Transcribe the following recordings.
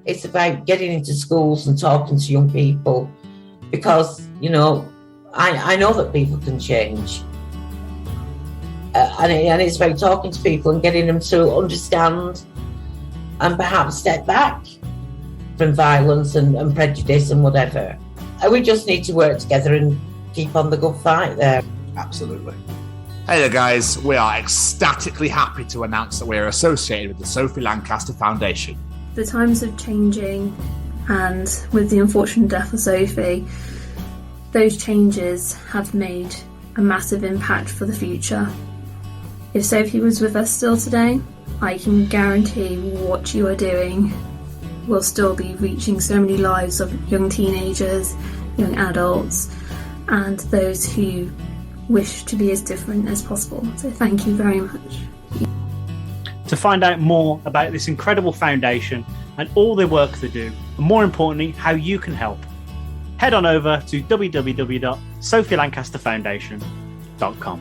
It's about getting into schools and talking to young people because, you know, I know that people can change. And it's about talking to people and getting them to understand and perhaps step back from violence and prejudice and whatever. And we just need to work together and keep on the good fight there. Absolutely. Hey there, guys. We are ecstatically happy to announce that we are associated with the Sophie Lancaster Foundation. The times are changing, and with the unfortunate death of Sophie, those changes have made a massive impact for the future. If Sophie was with us still today, I can guarantee what you are doing will still be reaching so many lives of young teenagers, young adults, and those who wish to be as different as possible. So thank you very much. To find out more about this incredible foundation and all the work they do, and more importantly, how you can help, head on over to www.sophielancasterfoundation.com.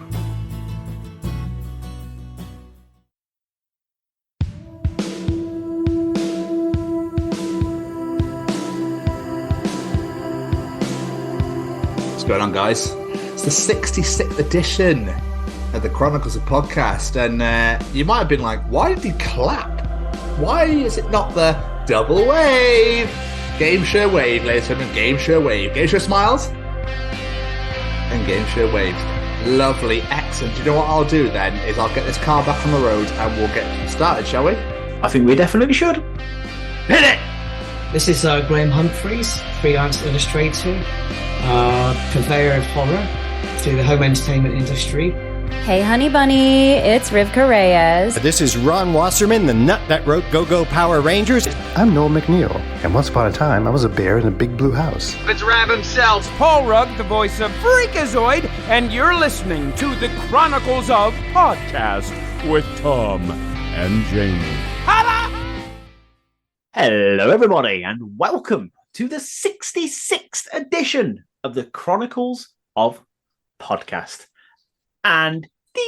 What's going on, guys? It's the 66th edition of the Chronicles of Podcast, and you might have been like, why did he clap? Why is it not the double wave? Game show wave, ladies and gentlemen, game show wave. Game show smiles and game show waves. Lovely, excellent. Do you know what I'll do then? Is I'll get this car back on the road and we'll get started, shall we? I think we definitely should. Hit it! This is Graham Humphreys, freelance illustrator, purveyor of horror to the home entertainment industry. Hey, honey bunny, it's Rivka Reyes. This is Ron Wasserman, the nut that wrote Go-Go Power Rangers. I'm Noel McNeil, and once upon a time, I was a bear in a big blue house. It's Rab himself, Paul Rugg, the voice of Freakazoid, and you're listening to the Chronicles of Podcast with Tom and Jamie. Holla! Hello, everybody, and welcome to the 66th edition of the Chronicles of Podcast. And these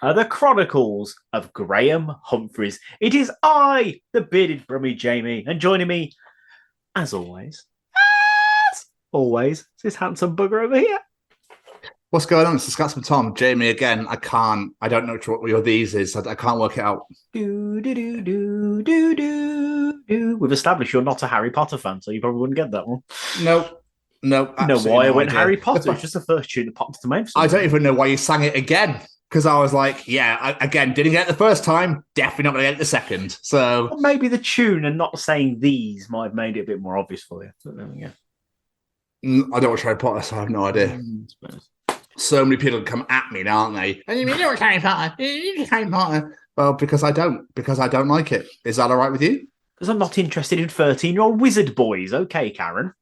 are the Chronicles of Graham Humphreys. It is I, the bearded brummy Jamie, and joining me, as always, is this handsome bugger over here. What's going on? It's the Scotsman Tom. Jamie again. I don't know what your these is. I can't work it out. We've established you're not a Harry Potter fan, so you probably wouldn't get that one. No. You know why I went Harry Potter? It's just the first tune that popped into my head. I don't even know why you sang it again. Because I was like, didn't get it the first time. Definitely not going to get it the second. So well, maybe the tune and not saying these might have made it a bit more obvious for you. But there we go. I don't watch Harry Potter, so I have no idea. So many people come at me, aren't they? And you mean you're Harry Potter? Harry Potter? Well, because I don't like it. Is that all right with you? Because I'm not interested in 13-year-old wizard boys. Okay, Karen.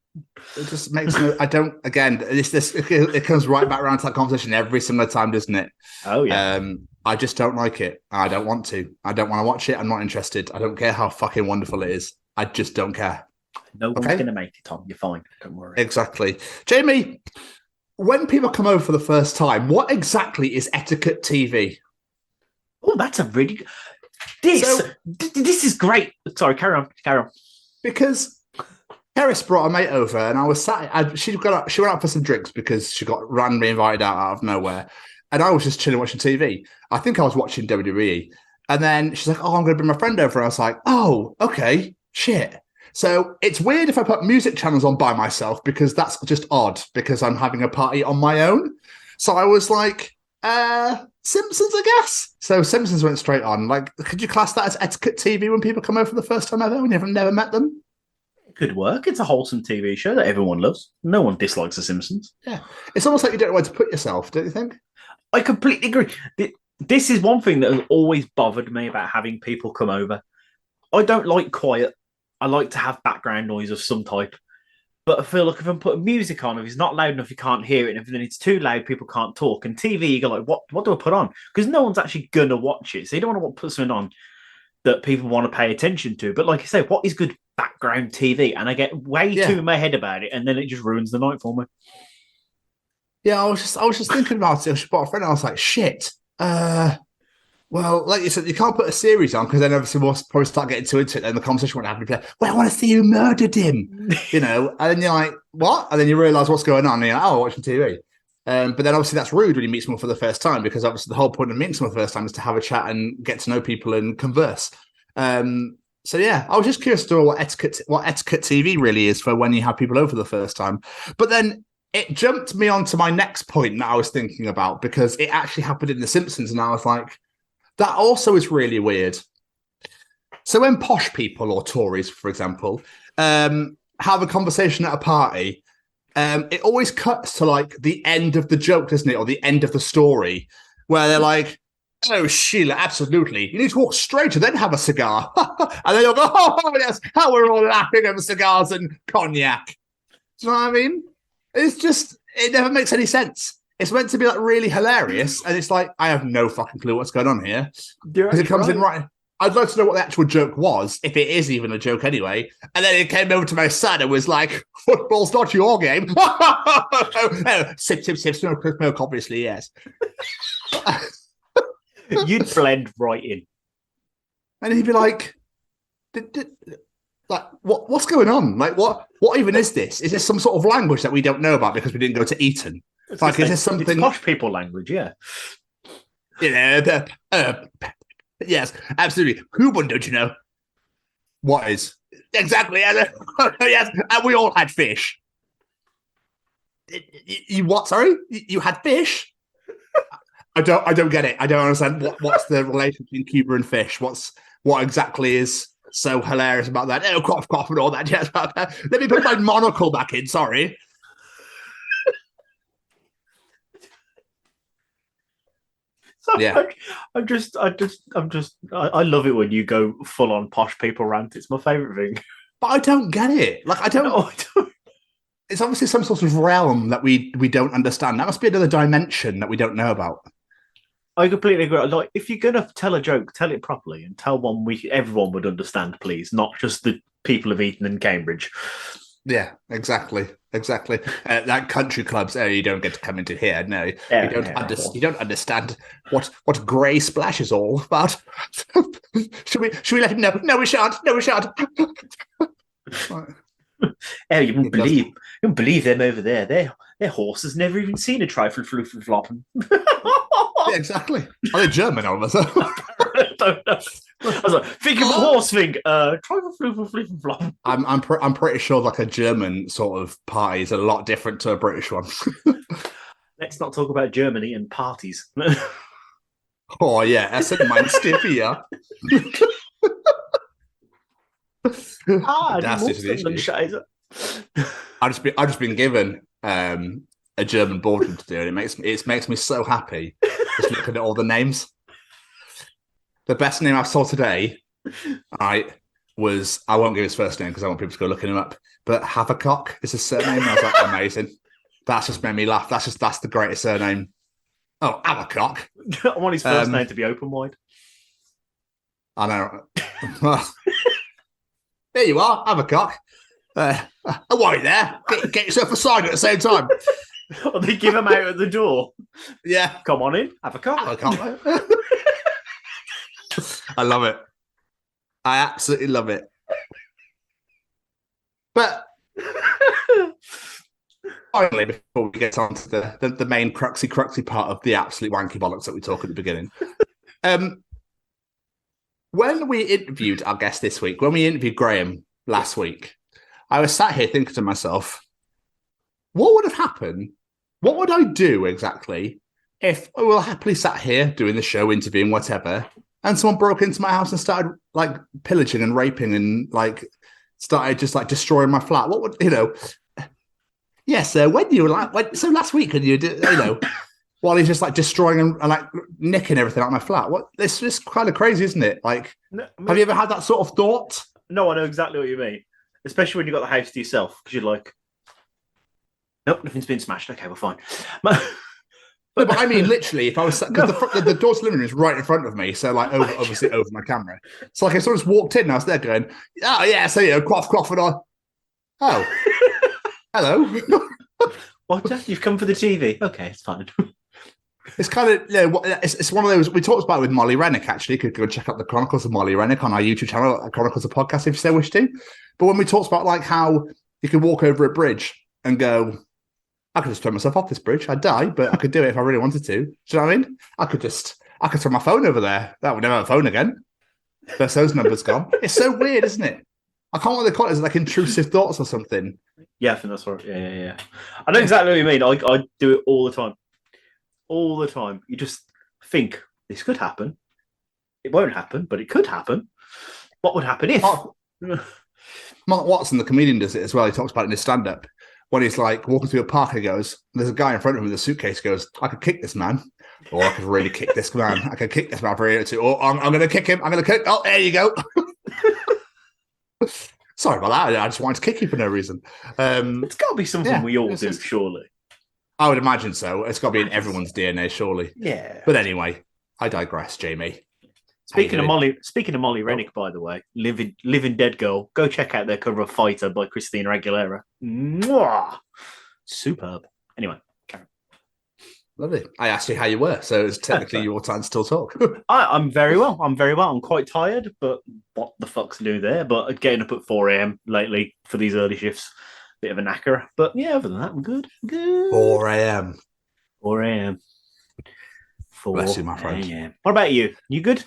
It just makes me. I don't. Again, it comes right back around to that conversation every single time, doesn't it? Oh yeah. I just don't like it. I don't want to. I don't want to watch it. I'm not interested. I don't care how fucking wonderful it is. I just don't care. No one's going to make it, Tom. You're fine. Don't worry. Exactly, Jamie. When people come over for the first time, what exactly is etiquette TV? Oh, that's a really good. This is great. Sorry, carry on. Because Harris brought a mate over, and I was sat. She went out for some drinks because she got randomly invited out of nowhere, and I was just chilling watching TV. I think I was watching WWE, and then she's like, "Oh, I'm going to bring my friend over." And I was like, "Oh, okay, shit." So it's weird if I put music channels on by myself because that's just odd because I'm having a party on my own. So I was like, Simpsons, I guess. So Simpsons went straight on. Like, could you class that as etiquette TV when people come over for the first time ever when you've never met them? Could work. It's a wholesome TV show that everyone loves. No one dislikes The Simpsons. Yeah. It's almost like you don't know where to put yourself, don't you think? I completely agree. This is one thing that has always bothered me about having people come over. I don't like quiet. I like to have background noise of some type. But I feel like if I'm putting music on, if it's not loud enough, you can't hear it. And if then it's too loud, people can't talk. And TV, you go like, what do I put on? Because no one's actually going to watch it. So you don't want to put something on that people want to pay attention to. But like I say, what is good background TV? And I get way too in my head about it, and then it just ruins the night for me. Yeah, I was just thinking about it. I bought a friend. I was like, shit. Well, like you said, you can't put a series on because then obviously we'll probably start getting too into it and the conversation won't happen. Well, I want to see who murdered him, and then you're like, what? And then you realise what's going on and you're like, oh, watching TV. But then obviously that's rude when you meet someone for the first time because obviously the whole point of meeting someone for the first time is to have a chat and get to know people and converse. So yeah, I was just curious to know what etiquette TV really is for when you have people over the first time. But then it jumped me onto my next point that I was thinking about because it actually happened in The Simpsons and I was like, that also is really weird. So when posh people or Tories, for example, have a conversation at a party, it always cuts to like the end of the joke, doesn't it? Or the end of the story where they're like, oh, Sheila, absolutely. You need to walk straight and then have a cigar. And then you'll go, oh, yes, how we're all laughing over cigars and cognac. Do you know what I mean? It's just, it never makes any sense. It's meant to be like really hilarious, and it's like I have no fucking clue what's going on here because it comes in right. I'd like to know what the actual joke was, if it is even a joke anyway. And then it came over to my son and was like, "Football's not your game." Oh, sip, smoke, obviously, yes. You'd blend right in, and he'd be like, "Like, what's going on? Like, what even is this? Is this some sort of language that we don't know about because we didn't go to Eton?" Like, is this something? It's posh people language, yeah. Yes, absolutely. Cuban, don't you know? What is exactly? Yes, and we all had fish. You what? Sorry, you had fish? I don't get it. I don't understand what's the relation between Cuba and fish. What exactly is so hilarious about that? Oh, cough, and all that. Yes, let me put my monocle back in. Sorry. Yeah, I love it when you go full on posh people rant. It's my favorite thing. But I don't get it. Like, I don't. It's obviously some sort of realm that we don't understand. That must be another dimension that we don't know about. I completely agree. Like, if you're gonna tell a joke, tell it properly and tell one everyone would understand, please, not just the people of Eton and Cambridge. Yeah, exactly. That country clubs, you don't get to come into here. No, you don't understand what grey splash is all about. Should we let him know? No, we shan't. Oh, you wouldn't believe them over there. Their horses never even seen a trifle flopping. Yeah, exactly. Are they German all of a sudden? I don't know. I was like, think of a horse thing. Trifle flop. I'm pretty sure like a German sort of party is a lot different to a British one. Let's not talk about Germany and parties. Oh yeah, that's it, mein Stiffy. I've just been given a German boardroom to do, and it makes me so happy just looking at all the names. The best name I saw today, was I won't give his first name because I want people to go looking him up. But Havercock is his surname. I was like, amazing. That's just made me laugh. That's the greatest surname. Oh, Havercock. I want his first name to be open wide. I know. There you are, Havercock. Why there? Get yourself a sign at the same time. Or they give him out at the door. Yeah. Come on in, Havercock. I love it. I absolutely love it. But finally, before we get on to the main cruxy part of the absolute wanky bollocks that we talk at the beginning, when we interviewed our guest this week, when we interviewed Graham last week, I was sat here thinking to myself, what would have happened? What would I do exactly if we were happily sat here doing the show, interviewing, whatever, and someone broke into my house and started like pillaging and raping and like started just like destroying my flat? What would, yes, sir, so last week, when you did, while he's just like destroying and like nicking everything out of my flat. It's just kind of crazy, isn't it? Like, have you ever had that sort of thought? No, I know exactly what you mean. Especially when you got the house to yourself, because you're like, nope, nothing's been smashed. Okay, we're fine. But I mean, literally, if I was because the door to the living room is right in front of me, so like obviously over my camera. So like, if someone just walked in, and I was there going, "Oh yeah, so cough," and hello. What? You've come for the TV? Okay, it's fine. It's kind of, it's one of those, we talked about it with Molly Rennick, actually. You could go check out the Chronicles of Molly Rennick on our YouTube channel, Chronicles of Podcast, if you so wish to. But when we talked about like how you could walk over a bridge and go, I could just turn myself off this bridge. I'd die, but I could do it if I really wanted to. Do you know what I mean? I could throw my phone over there. That would never have a phone again. There's those numbers gone. It's so weird, isn't it? I can't want to call it as like intrusive thoughts or something. Yeah, I think that's right. Yeah. I know exactly what you mean. I do it all the time. All the time. You just think, this could happen. It won't happen, but it could happen. What would happen if? Mark Watson, the comedian, does it as well. He talks about it in his stand-up. When he's like walking through a park, he goes, there's a guy in front of him with a suitcase, goes, I could kick this man. Or I could really kick this man. I could kick this man for too. Or I'm going to kick him. I'm going to kick. Oh, there you go. Sorry about that. I just wanted to kick you for no reason. It's got to be something we all do, surely. I would imagine so. It's got to be in everyone's DNA, surely. Yeah. But anyway, I digress, Jamie. Speaking of Molly Rennick, by the way, Living Dead Girl, go check out their cover of Fighter by Christina Aguilera. Mwah! Superb. Anyway, Karen. Lovely. I asked you how you were, so it's technically your time to still talk. I'm very well. I'm quite tired, but what the fuck's new there? But getting up at 4 a.m. lately for these early shifts, bit of a knacker. But yeah, other than that, I'm good. 4 a.m. 4 a.m. Bless you, my friend. A.m. What about you? You good?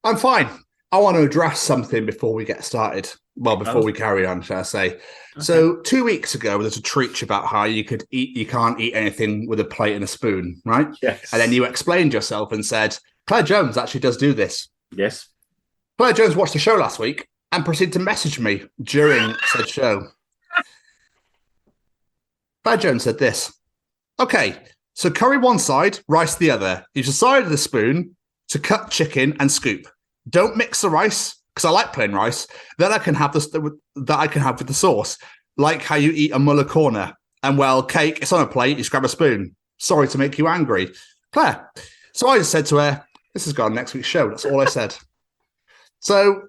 I'm fine. I want to address something before we get started. Well, before we carry on, shall I say. Okay. So 2 weeks ago, there's a treach about how you can't eat anything with a plate and a spoon, right? Yes. And then you explained yourself and said, Claire Jones actually does do this. Yes. Claire Jones watched the show last week and proceeded to message me during said show. Claire Jones said this. Okay, so curry one side, rice the other. Use the side of the spoon to cut chicken and scoop. Don't mix the rice, because I like plain rice, that I can have with the sauce, like how you eat a muller corner. And well, cake, it's on a plate, you just grab a spoon. Sorry to make you angry. Claire. So I just said to her, this has got on next week's show. That's all I said. So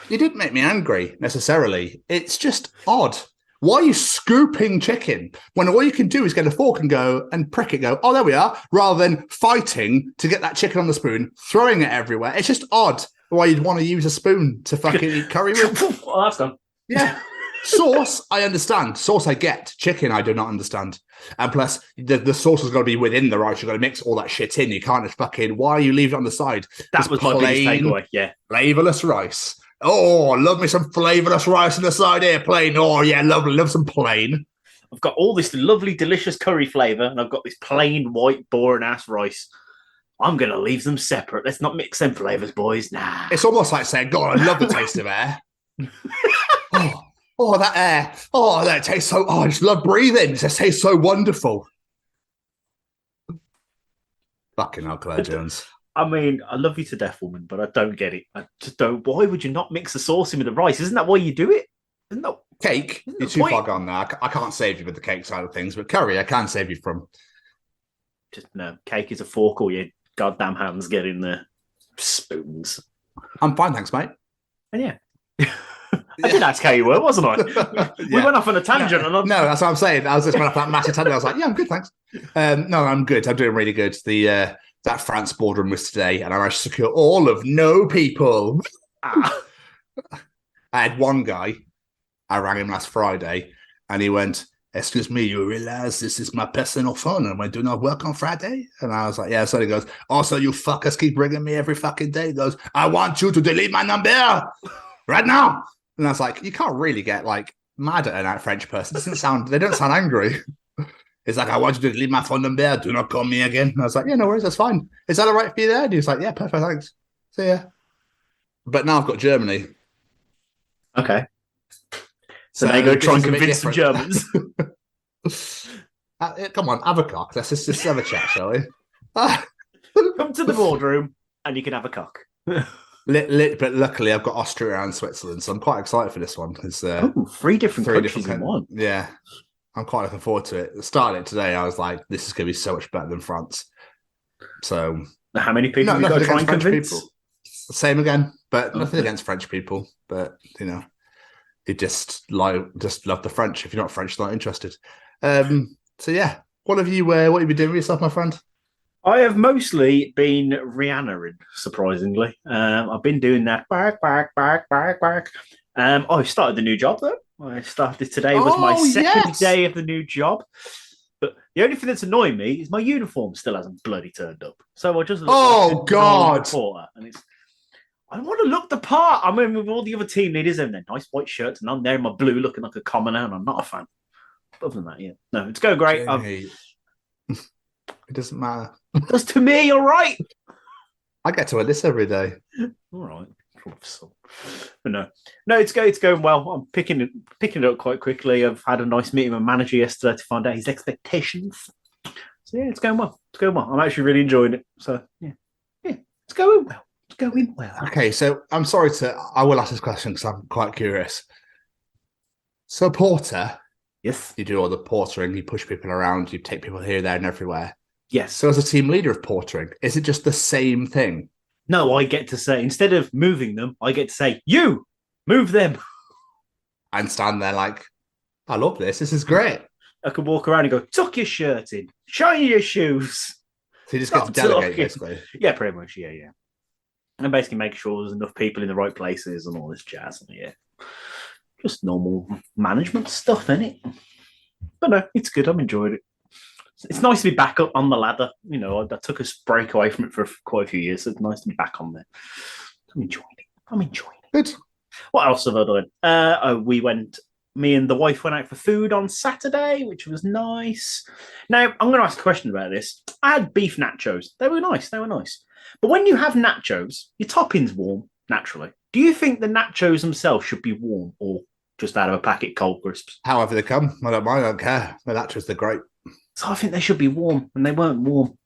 you didn't make me angry, necessarily. It's just odd. Why are you scooping chicken when all you can do is get a fork and go and prick it, go, oh, there we are, rather than fighting to get that chicken on the spoon, throwing it everywhere? It's just odd why you'd want to use a spoon to fucking eat curry with. Well, that's done. Yeah. Sauce, I understand. Sauce, I get. Chicken, I do not understand. And plus, the sauce has got to be within the rice. You've got to mix all that shit in. You can't just fucking, why are you leaving it on the side? That was my biggest takeaway, yeah. Flavourless rice. Oh, love me some flavourless rice on the side here, plain. Oh, yeah, lovely. Love some plain. I've got all this lovely, delicious curry flavour, and I've got this plain, white, boring-ass rice. I'm going to leave them separate. Let's not mix them flavours, boys. Nah. It's almost like saying, God, I love the taste of air. Oh, that air. Oh, that tastes so... Oh, I just love breathing. It just tastes so wonderful. Fucking hell, Claire Jones. I mean, I love you to death, woman, but I don't get it. I just don't. Why would you not mix the sauce in with the rice? Isn't that why you do it? Isn't that cake? You're too far gone there. I can't save you with the cake side of things, but curry, I can save you from. Just no. Cake is a fork, or your goddamn hands get in the spoons. I'm fine, thanks, mate. And yeah. I did ask how you were, wasn't I? We went off on a tangent. No, that's what I'm saying. I was just went off that massive tangent. I was like, yeah, I'm good, thanks. No, I'm good. I'm doing really good. That France boardroom was today, and I managed to secure all of no people. I had one guy, I rang him last Friday, and he went, excuse me, you realize this is my personal phone, and I do not work on Friday? And I was like, yeah. So he goes, also, you fuckers keep ringing me every fucking day. He goes, I want you to delete my number right now. And I was like, you can't really get like mad at a French person. They don't sound angry. He's like, I want you to delete my phone number. Do not call me again. And I was like, yeah, no worries. That's fine. Is that all right for you there? And he was like, yeah, perfect. Thanks. So, yeah. But now I've got Germany. Okay. So now you go try and convince the Germans. Come on, have a cock. Let's just have a chat, shall we? Come to the boardroom and you can have a cock. But luckily, I've got Austria and Switzerland, so I'm quite excited for this one. Because three different countries in one. Yeah. I'm quite looking forward to it. Starting it today, I was like, this is going to be so much better than France. So, how many people have you got to try and convince? People. Same again, but nothing against French people. But, you know, you just love the French. If you're not French, you're not interested. So, yeah. what have you been doing with yourself, my friend? I have mostly been Rihanna-ing, surprisingly. I've been doing that. Bark. I've started the new job, though. I started today, was my second day of the new job. But the only thing that's annoying me is my uniform still hasn't bloody turned up. So I just look like a God! Reporter, and I want to look the part. I mean, with all the other team leaders in their nice white shirts, and I'm there in my blue looking like a commoner, and I'm not a fan. Other than that, yeah. No, it's going great. It doesn't matter. It does to me, all right. I get to wear this every day. All right. But no, it's going well. I'm picking it up quite quickly. I've had a nice meeting with my manager yesterday to find out his expectations. So yeah, it's going well. I'm actually really enjoying it. So yeah, it's going well. Okay, so I will ask this question because I'm quite curious. So porter, yes, you do all the portering, you push people around, you take people here, there, and everywhere. Yes. So as a team leader of portering, is it just the same thing? No, I get to say, instead of moving them, I get to say, you move them. And stand there like, I love this. This is great. I could walk around and go, tuck your shirt in, shine your shoes. So you just get to delegate, basically. Yeah, pretty much. Yeah. And basically make sure there's enough people in the right places and all this jazz. Yeah. Just normal management stuff, innit? But no, it's good. I'm enjoying it. It's nice to be back up on the ladder. You know, I took a break away from it for quite a few years, so it's nice to be back on there. I'm enjoying it. Good. What else have I done? Me and the wife went out for food on Saturday, which was nice. Now, I'm going to ask a question about this. I had beef nachos. They were nice. But when you have nachos, your topping's warm, naturally. Do you think the nachos themselves should be warm or just out of a packet cold crisps? However they come. I don't mind. I don't care. The nachos, they're great. So I think they should be warm, and they weren't warm.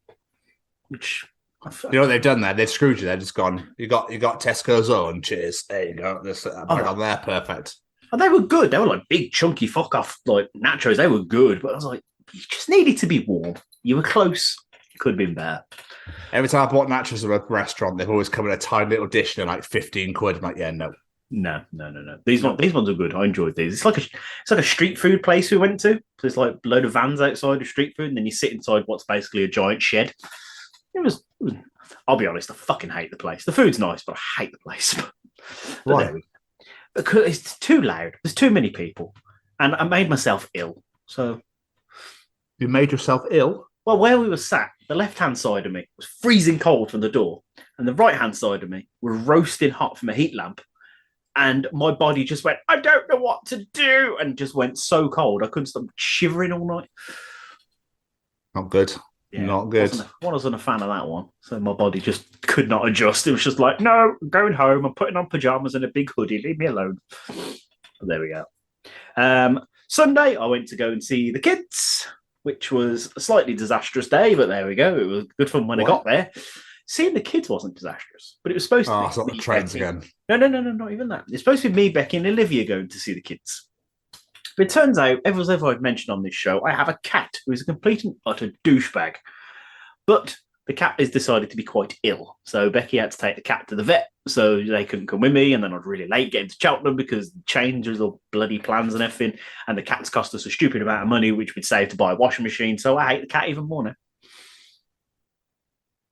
Which you know what they've done there? They've screwed you. They've just gone. You got Tesco's own. Cheers. There you go. This on there, perfect. And they were good. They were like big, chunky fuck off like nachos. They were good, but I was like, you just needed to be warm. You were close. Could have been better. Every time I bought nachos at a restaurant, they've always come in a tiny little dish and they're like 15 quid. I'm like, yeah, no. No. These ones are good. I enjoyed these. It's like a street food place we went to. So it's like a load of vans outside of street food, and then you sit inside what's basically a giant shed. It was I'll be honest, I fucking hate the place. The food's nice, but I hate the place. Why? Because it's too loud. There's too many people, and I made myself ill. So you made yourself ill? Well, where we were sat, the left-hand side of me was freezing cold from the door, and the right-hand side of me was roasting hot from a heat lamp. And my body just went, I don't know what to do, and just went so cold. I couldn't stop shivering all night. Not good. Yeah, not good. I wasn't a fan of that one. So my body just could not adjust. It was just like, no, I'm going home. I'm putting on pajamas and a big hoodie. Leave me alone. But there we go. Sunday, I went to go and see the kids, which was a slightly disastrous day, but there we go. It was good fun when I got there. Seeing the kids wasn't disastrous, but it was supposed to be. It's not the trains again. No, not even that. It's supposed to be me, Becky, and Olivia going to see the kids. But it turns out, as I've mentioned on this show, I have a cat who is a complete and utter douchebag. But the cat has decided to be quite ill. So Becky had to take the cat to the vet, so they couldn't come with me, and then I was really late getting to Cheltenham because changes of bloody plans and everything, and the cat's cost us a stupid amount of money, which we'd save to buy a washing machine, so I hate the cat even more now.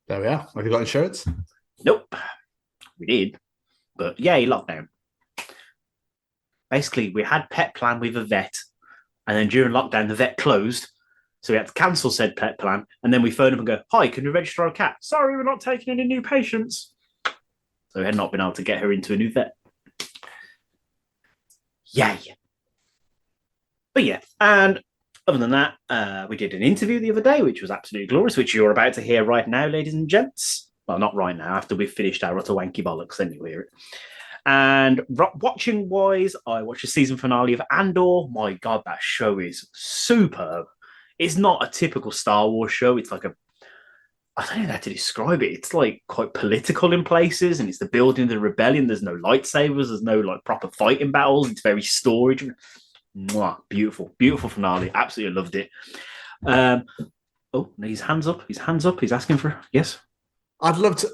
There we are. Have you got insurance? Nope. We did. But yay, lockdown. Basically, we had pet plan with a vet, and then during lockdown, the vet closed. So we had to cancel said pet plan, and then we phoned up and go, hi, can we register our cat? Sorry, we're not taking any new patients. So we had not been able to get her into a new vet. Yay. But yeah, and other than that, we did an interview the other day, which was absolutely glorious, which you're about to hear right now, ladies and gents. Well, not right now, after we've finished our utter wanky bollocks, then you'll hear it. And watching-wise, I watched the season finale of Andor. My God, that show is superb. It's not a typical Star Wars show. It's like I don't know how to describe it. It's like quite political in places, and it's the building of the rebellion. There's no lightsabers. There's no like proper fighting battles. It's very storage. Mwah, beautiful finale. Absolutely loved it. Oh, his hands up. He's asking for yes. I'd love to.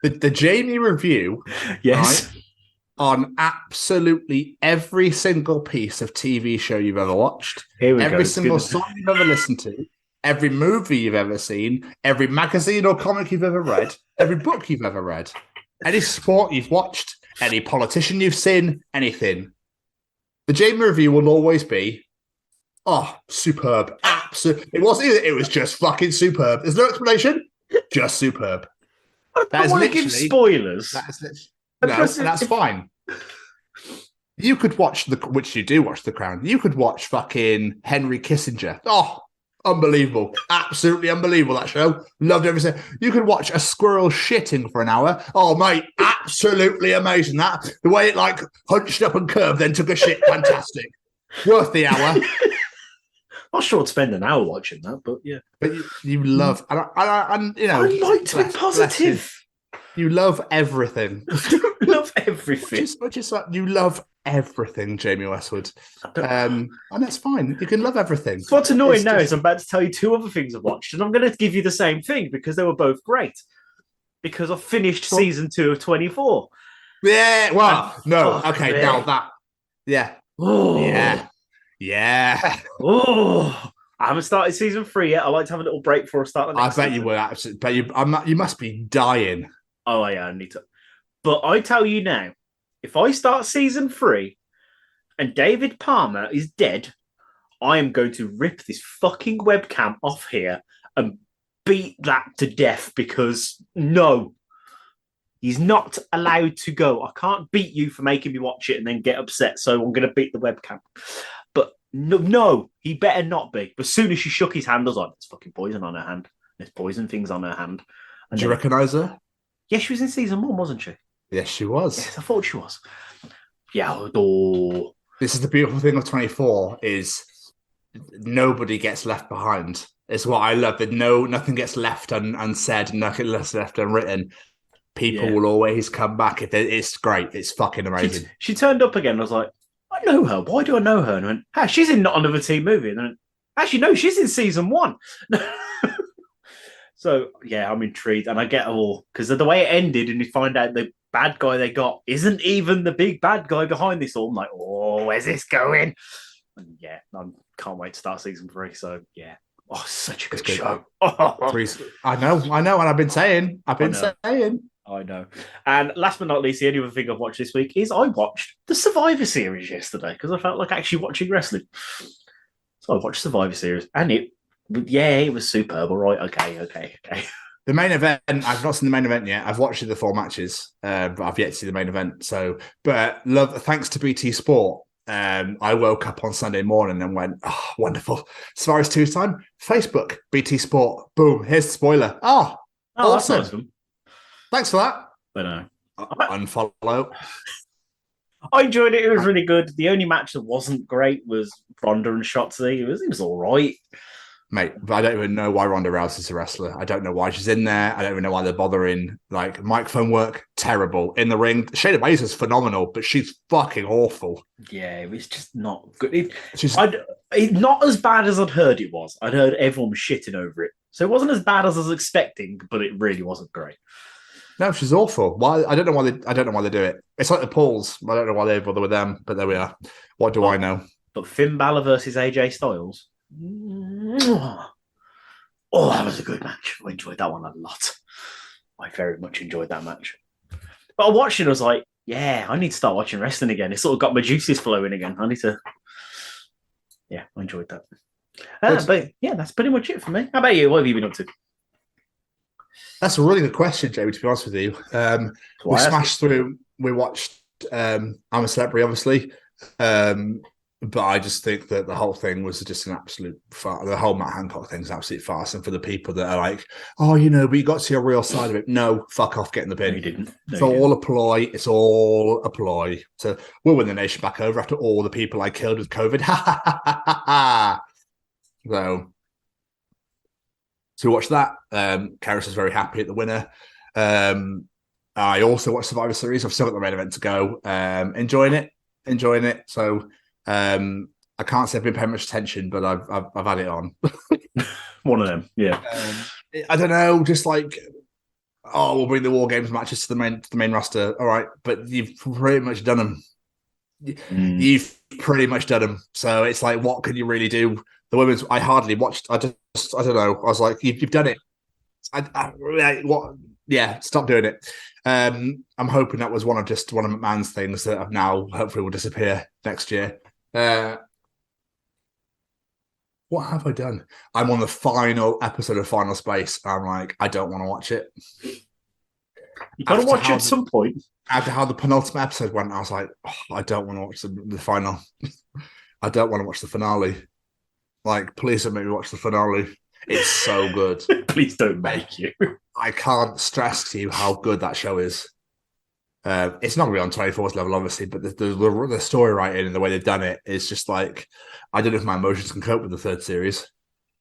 the Jamie review. Yes. on absolutely every single piece of TV show you've ever watched, every single song you've ever listened to, every movie you've ever seen, every magazine or comic you've ever read, every book you've ever read, any sport you've watched, any politician you've seen, anything. The Jamie review will always be, superb. Absolutely. It wasn't either. It was just fucking superb. There's no explanation. Just superb. I want to give spoilers. That's fine. You could watch which you do watch The Crown. You could watch fucking Henry Kissinger. Oh, unbelievable. Absolutely unbelievable, that show. Loved everything. You could watch a squirrel shitting for an hour. Oh, mate, absolutely amazing. That the way it like hunched up and curved, then took a shit. Fantastic. Worth the hour. Not sure I'd spend an hour watching that, but yeah. But you love, and you know, I like to be positive. You love everything. Love everything. Which is like you love everything, Jamie Westwood. And that's fine. You can love everything. What's annoying now is I'm about to tell you two other things I've watched, and I'm going to give you the same thing because they were both great. Because I finished season 2 of 24. Yeah. Well, no. Okay. Now that. Yeah. Oh. Yeah. Oh. I haven't started season 3 yet. I like to have a little break before I start the next I bet season. you will. Absolutely. But you must be dying. Oh, yeah, I need to. But I tell you now, if I start season 3 and David Palmer is dead, I am going to rip this fucking webcam off here and beat that to death because no, he's not allowed to go. I can't beat you for making me watch it and then get upset. So I'm going to beat the webcam. But no, he better not be. But as soon as she shook his hand, I was like, there's fucking poison on her hand. There's poison things on her hand. And do you recognise her? Yeah, she was in season 1, wasn't she? Yes, she was. Yes, I thought she was. Yeah. This is the beautiful thing of 24 is nobody gets left behind. It's what I love. That nothing gets left unsaid, nothing left unwritten. People will always come back. It's great. It's fucking amazing. She turned up again. I was like, I know her. Why do I know her? And I went, she's in Not Another Teen Movie. And then, actually, no, she's in season 1. So, yeah, I'm intrigued. And I get all, because of the way it ended, and you find out the bad guy they got isn't even the big bad guy behind this all. I'm like, oh, where's this going? And yeah, I can't wait to start season 3. So, yeah. Oh, such a good show. I know. And I've been saying. I know. And last but not least, the only other thing I've watched this week is I watched the Survivor Series yesterday because I felt like actually watching wrestling. So I watched Survivor Series and it was superb. All right. Okay. The main event, I've not seen the main event yet. I've watched the 4 matches, but I've yet to see the main event. So, but thanks to BT Sport, I woke up on Sunday morning and went, oh, wonderful. Survivor Series time, Facebook, BT Sport, boom, here's the spoiler. Oh, awesome. That's nice. Thanks for that. But unfollow. I enjoyed it. It was really good. The only match that wasn't great was Ronda and Shotzi. It was all right. Mate, but I don't even know why Ronda Rousey's a wrestler. I don't know why she's in there. I don't even know why they're bothering. Like, microphone work, terrible. In the ring, Shayna Baszler's phenomenal, but she's fucking awful. Yeah, it was just not good. Not as bad as I'd heard it was. I'd heard everyone was shitting over it. So it wasn't as bad as I was expecting, but it really wasn't great. No, she's awful. Why? I don't know why they do it. It's like the Pauls. I don't know why they bother with them, but there we are. What do I know? But Finn Balor versus AJ Styles. Oh, that was a good match. I enjoyed that one a lot. I very much enjoyed that match. But I watched it, I was like, yeah, I need to start watching wrestling again. It sort of got my juices flowing again. I need to. Yeah, I enjoyed that. But yeah, that's pretty much it for me. How about you? What have you been up to? That's a really good question, Jamie, to be honest with you. We smashed through. We watched I'm a Celebrity, obviously. But I just think that the whole thing was just an absolute farce. The whole Matt Hancock thing is an absolute farce. And for the people that are like, oh, but you got to see a real side of it. No, fuck off, get in the bin. No, you didn't. It's all a ploy. It's all a ploy. So we'll win the nation back over after all the people I killed with COVID. So we watched that. Karis was very happy at the winner. I also watched Survivor Series. I've still got the main event to go. Enjoying it. So I can't say I've been paying much attention, but I've had it on. One of them, yeah. I don't know, just like oh, we'll bring the War Games matches to the main roster. All right, but you've pretty much done them. You've pretty much done them. So it's like, what can you really do? The women's, I hardly watched. I don't know. I was like, you've done it. What? Yeah, stop doing it. I'm hoping that was one of McMahon's things that have now hopefully will disappear next year. What have I done? I'm on the final episode of Final Space. I'm like, I don't want to watch it. You got to watch it at some point. After how the penultimate episode went, I was like, I don't want to watch the final. I don't want to watch the finale. Like, please don't make me watch the finale. It's so good. Please don't make you. I can't stress to you how good that show is. It's not really on 24's level, obviously, but the story writing and the way they've done it is just like, I don't know if my emotions can cope with the third series.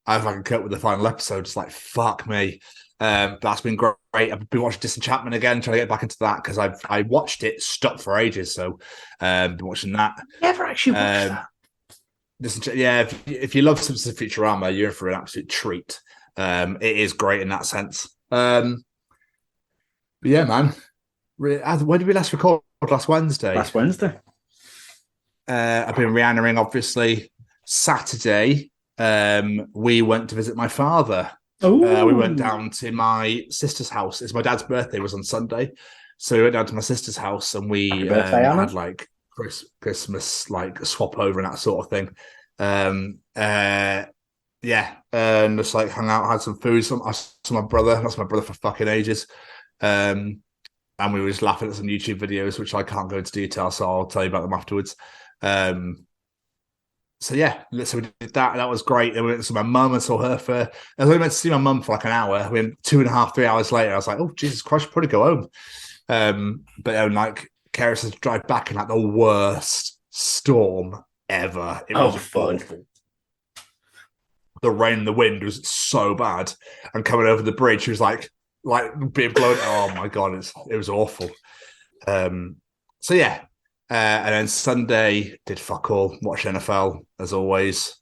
If I can cope with the final episode, it's like, fuck me. That's been great. I've been watching Disenchantment again, trying to get back into that because I watched it, stopped for ages. So been watching that. Never actually watched that. Yeah, if you love Simpsons Futurama, you're in for an absolute treat. It is great in that sense. But yeah, man. When did we last record? Last Wednesday. Last Wednesday. I've been Rihannaing, obviously. Saturday, we went to visit my father. We went down to my sister's house. It's my dad's birthday was on Sunday. So we went down to my sister's house and we had like Christmas like swap over and that sort of thing. And just like hung out, had some food. I saw my brother. That's my brother for fucking ages. And we were just laughing at some YouTube videos, which I can't go into detail, so I'll tell you about them afterwards. So we did that. That was great. Then we went to my mum and saw her I was only meant to see my mum for like an hour. When 2.5, 3 hours later, I was like, oh, Jesus Christ, I should probably go home. But then like Keris had to drive back in like the worst storm ever. It was awful. The rain and the wind was so bad. And coming over the bridge, it was like being blown. Oh my God, it was awful. And then Sunday did fuck all, watched NFL as always,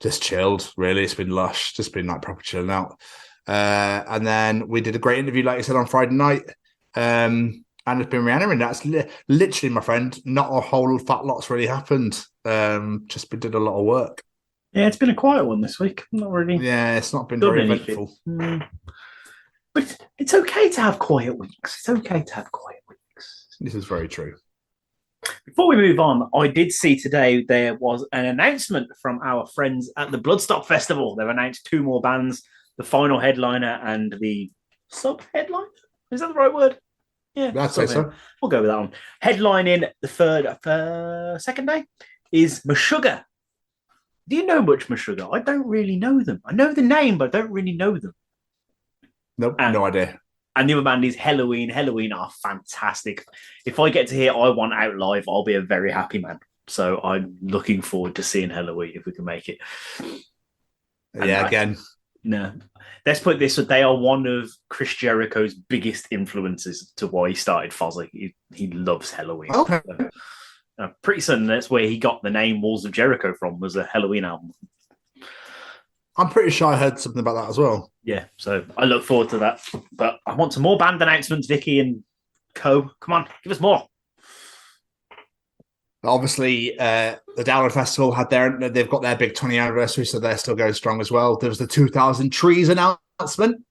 just chilled. Really, it's been lush, just been like proper chilling out. And then we did a great interview, like you said, on Friday night. And it's been Rihanna, and that's literally, my friend. Not a whole fat lot's really happened. Just we did a lot of work. Yeah, it's been a quiet one this week. Not really. Yeah, it's not been very eventful. But it's okay to have quiet weeks. This is very true. Before we move on, I did see today there was an announcement from our friends at the Bloodstock Festival. They've announced 2 more bands, the final headliner and the sub-headliner. Is that the right word? Yeah, I'd say so. We'll go with that one. Headlining the second day is Meshuggah. Do you know much Meshuggah? I don't really know them. I know the name, but I don't really know them. Nope, no idea. And the other band is Halloween. Halloween are fantastic. If I get to hear I Want Out live, I'll be a very happy man. So I'm looking forward to seeing Halloween if we can make it. Again. No. Let's put it this way. They are one of Chris Jericho's biggest influences to why he started Fozzy. He loves Halloween. Okay. So, pretty certain that's where he got the name Walls of Jericho from, was a Halloween album. I'm pretty sure I heard something about that as well. Yeah, so I look forward to that. But I want some more band announcements, Vicky and co. Come on, give us more. Obviously, the Download Festival they've got their big 20th anniversary, so they're still going strong as well. There was the 2000 Trees announcement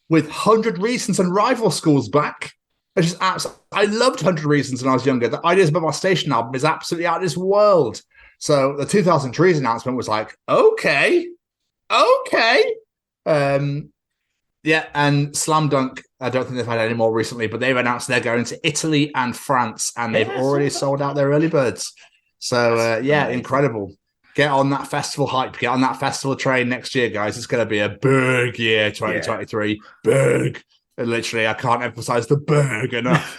with 100 Reasons and Rival Schools back. Which is I loved 100 Reasons when I was younger. The Ideas About My Station album is absolutely out of this world. So the 2000 Trees announcement was like, okay. And Slam Dunk, I don't think they've had any more recently, but they've announced they're going to Italy and France, and they've already sold out their early birds. So, incredible. Get on that festival hype. Get on that festival train next year, guys. It's going to be a big year, 2023. Yeah. Big. Literally, I can't emphasize the big enough.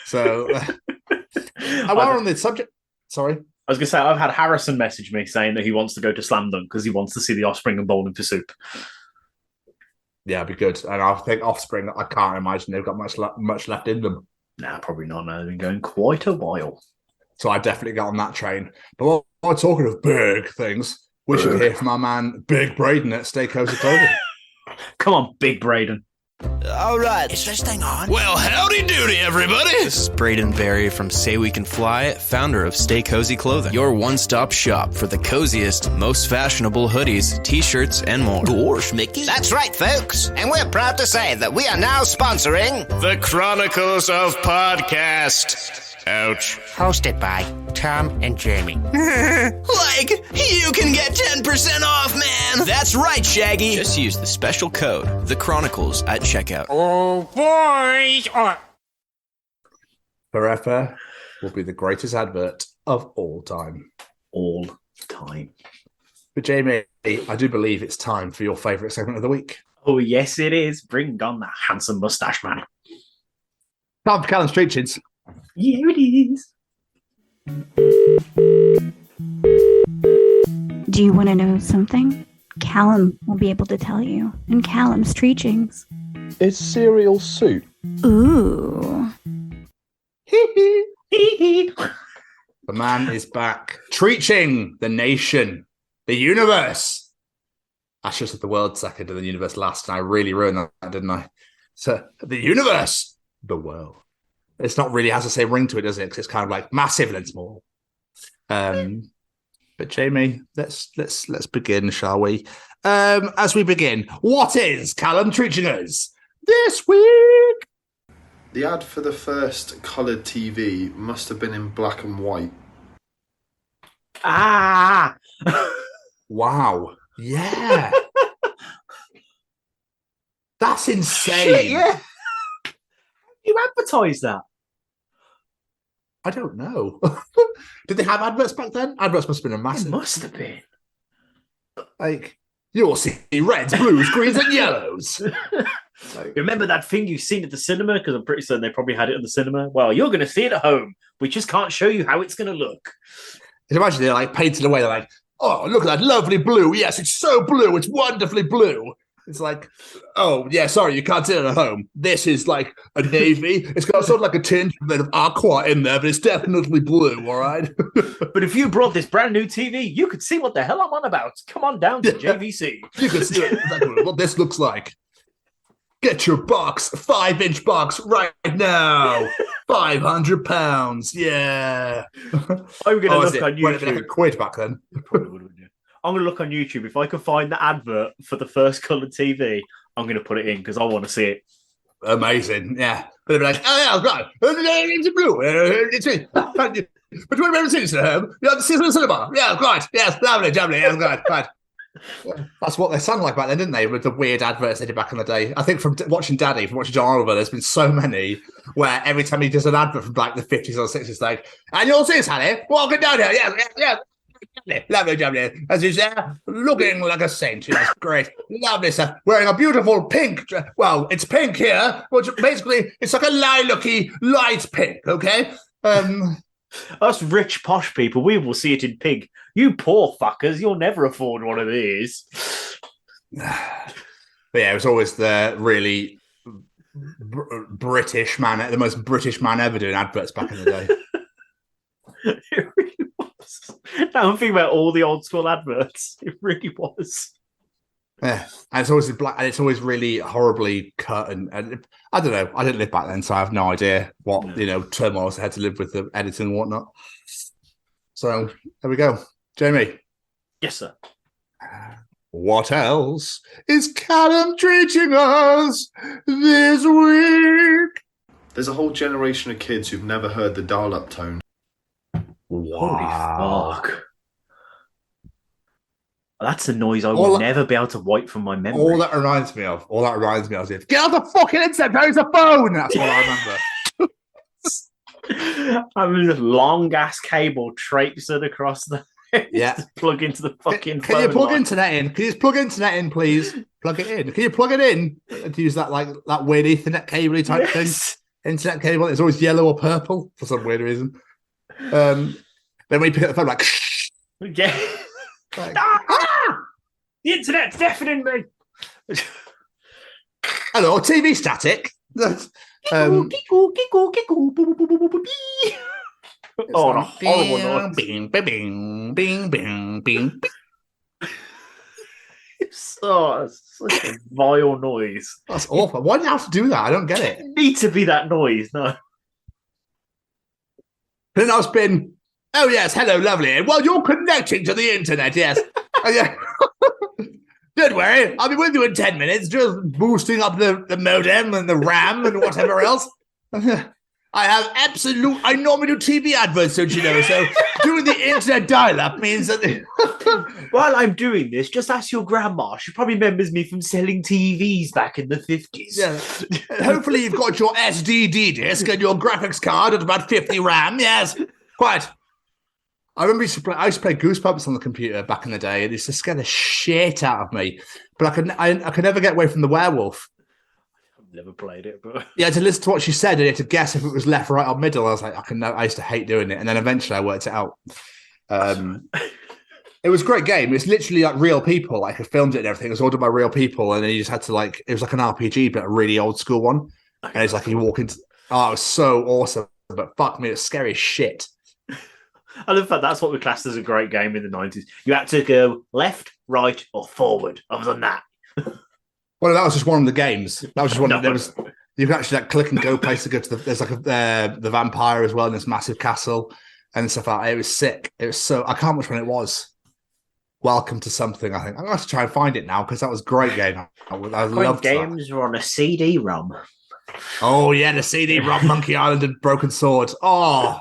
So, while on the subject, sorry. I was going to say, I've had Harrison message me saying that he wants to go to Slam Dunk because he wants to see the Offspring and Bowling for Soup. Yeah, it'd be good. And I think Offspring, I can't imagine they've got much left in them. Nah, probably not. No, they've been going quite a while. So I definitely got on that train. But while we're talking of big things, we should hear from our man, Big Braden at Stay Cozy Clothing. Come on, Big Braden. All right, is this thing on? Well, howdy doody, everybody. This is Braden Berry from Say We Can Fly, founder of Stay Cozy Clothing, your one-stop shop for the coziest, most fashionable hoodies, t-shirts, and more. Gosh, Mickey. That's right, folks. And we're proud to say that we are now sponsoring the Chronicles of Podcast. Ouch. Hosted by Tom and Jamie. Like, you can get 10% off, man! That's right, Shaggy! Just use the special code, The Chronicles, at checkout. Oh, boys! Forever will be the greatest advert of all time. All time. But Jamie, I do believe it's time for your favourite segment of the week. Oh, yes, it is. Bring on the handsome moustache man. Time for Callum's treachings. Here it is. Do you want to know something? Callum will be able to tell you in Callum's treachings. Is cereal soup? Ooh. The man is back. Treaching the nation, the universe. I should have said the world second and the universe last, and I really ruined that, didn't I? So, the universe, the world. It's not really has the same ring to it, does it? Because it's kind of like massive and small. But Jamie, let's begin, shall we? As we begin, what is Callum treaching us this week? The ad for the first coloured TV must have been in black and white. Ah! Wow. Yeah. That's insane. Shit, yeah. You advertise that? I don't know. Did they have adverts back then? Adverts must have been a massive. It must have been. Like, you'll see reds, blues, greens, and yellows. Remember that thing you've seen at the cinema? Because I'm pretty certain they probably had it at the cinema. Well, you're going to see it at home. We just can't show you how it's going to look. Can you imagine they're like painted away? They're like, oh, look at that lovely blue. Yes, it's so blue. It's wonderfully blue. It's like, oh, yeah, sorry, you can't see it at home. This is like a navy. It's got sort of like a tinge of aqua in there, but it's definitely blue, all right? But if you brought this brand new TV, you could see what the hell I'm on about. Come on down to JVC. You can see exactly what this looks like. Get your box, 5-inch box right now. £500. Yeah. I'm going to look on YouTube. Would it be like a quid back then? I'm going to look on YouTube. If I can find the advert for the first coloured TV, I'm going to put it in because I want to see it. Amazing, yeah. But they'll be like, oh, yeah, right. It's blue. But you want to see this at home? You have to see it in the cinema. Yeah, right. Yes, lovely. Yeah, right. Yeah. That's what they sound like back then, didn't they? With the weird adverts they did back in the day. I think from watching John Oliver, there's been so many where every time he does an advert from like the 50s or 60s, like, and you'll see this, honey, walking down here. Yeah. Lovely. As you say, looking like a saint. Yes, great. Lovely stuff. Wearing a beautiful pink. Well, it's pink here, which basically it's like a lilac-y light pink, okay? Us rich, posh people, we will see it in pink. You poor fuckers, you'll never afford one of these. But yeah, it was always the really British man, the most British man ever doing adverts back in the day. It really was. Now I'm thinking about all the old school adverts. It really was. Yeah, and it's always black, and it's always really horribly cut. And I don't know. I didn't live back then, so I have no idea what turmoils I had to live with the editing and whatnot. So there we go, Jamie. Yes, sir. What else is Callum treaching us this week? There's a whole generation of kids who've never heard the dial-up tone. Wow. Holy fuck. That's a noise I will never be able to wipe from my memory. All that reminds me of is, get on the fucking internet, there's a phone! That's what I remember. I mean, this long-ass cable traipsing across the... Yeah. Plug into the fucking Can phone you plug line. internet in? Can you just plug internet in, please? Plug it in. Can you plug it in? To use that, like, that weird Ethernet cable type thing? Internet cable, it's always yellow or purple for some weird reason. Then we pick up the phone, like, shh. Yeah. Like, The internet's deafening me. Hello, TV static. Oh, a horrible noise. Bing, bing, bing, bing, bing. It's Oh, it's such a vile noise. That's awful. Why do you have to do that? I don't get it. It need to be that noise, no. Then I've been, oh yes, hello, lovely. Well, you're connecting to the internet, yes. Oh, yeah. Don't worry, I'll be with you in 10 minutes, just boosting up the modem and the RAM and whatever else. I normally do TV adverts, don't you know? So doing the internet dial-up means that... While I'm doing this, just ask your grandma. She probably remembers me from selling TVs back in the 50s. Yeah. Hopefully you've got your SDD disc and your graphics card at about 50 RAM, yes. Quite. I remember I used to play Goosebumps on the computer back in the day, and it used to scare the shit out of me. But I could never get away from the werewolf. Never played it, but you had to listen to what she said and you had to guess if it was left, right, or middle. I was like, I used to hate doing it, and then eventually I worked it out. It was a great game. It's literally like real people. Like I filmed it and everything. It was all done by real people, and then you just had to it was like an RPG, but a really old school one. And it's like you walk into. Oh, it was so awesome, but fuck me, it's scary as shit. I love that. That's what we classed as a great game in the 90s. You had to go left, right, or forward. Other than that. Well, that was just one of the games. That was just one. You can actually click and go place to go to there's like the vampire as well in this massive castle and stuff like that. It was sick. It was so I can't remember which one it was. Welcome to something. I think I'm going to have to try and find it now because that was a great game. I loved games were on a CD-ROM. Oh yeah, the CD-ROM, Monkey Island and Broken Sword. Oh,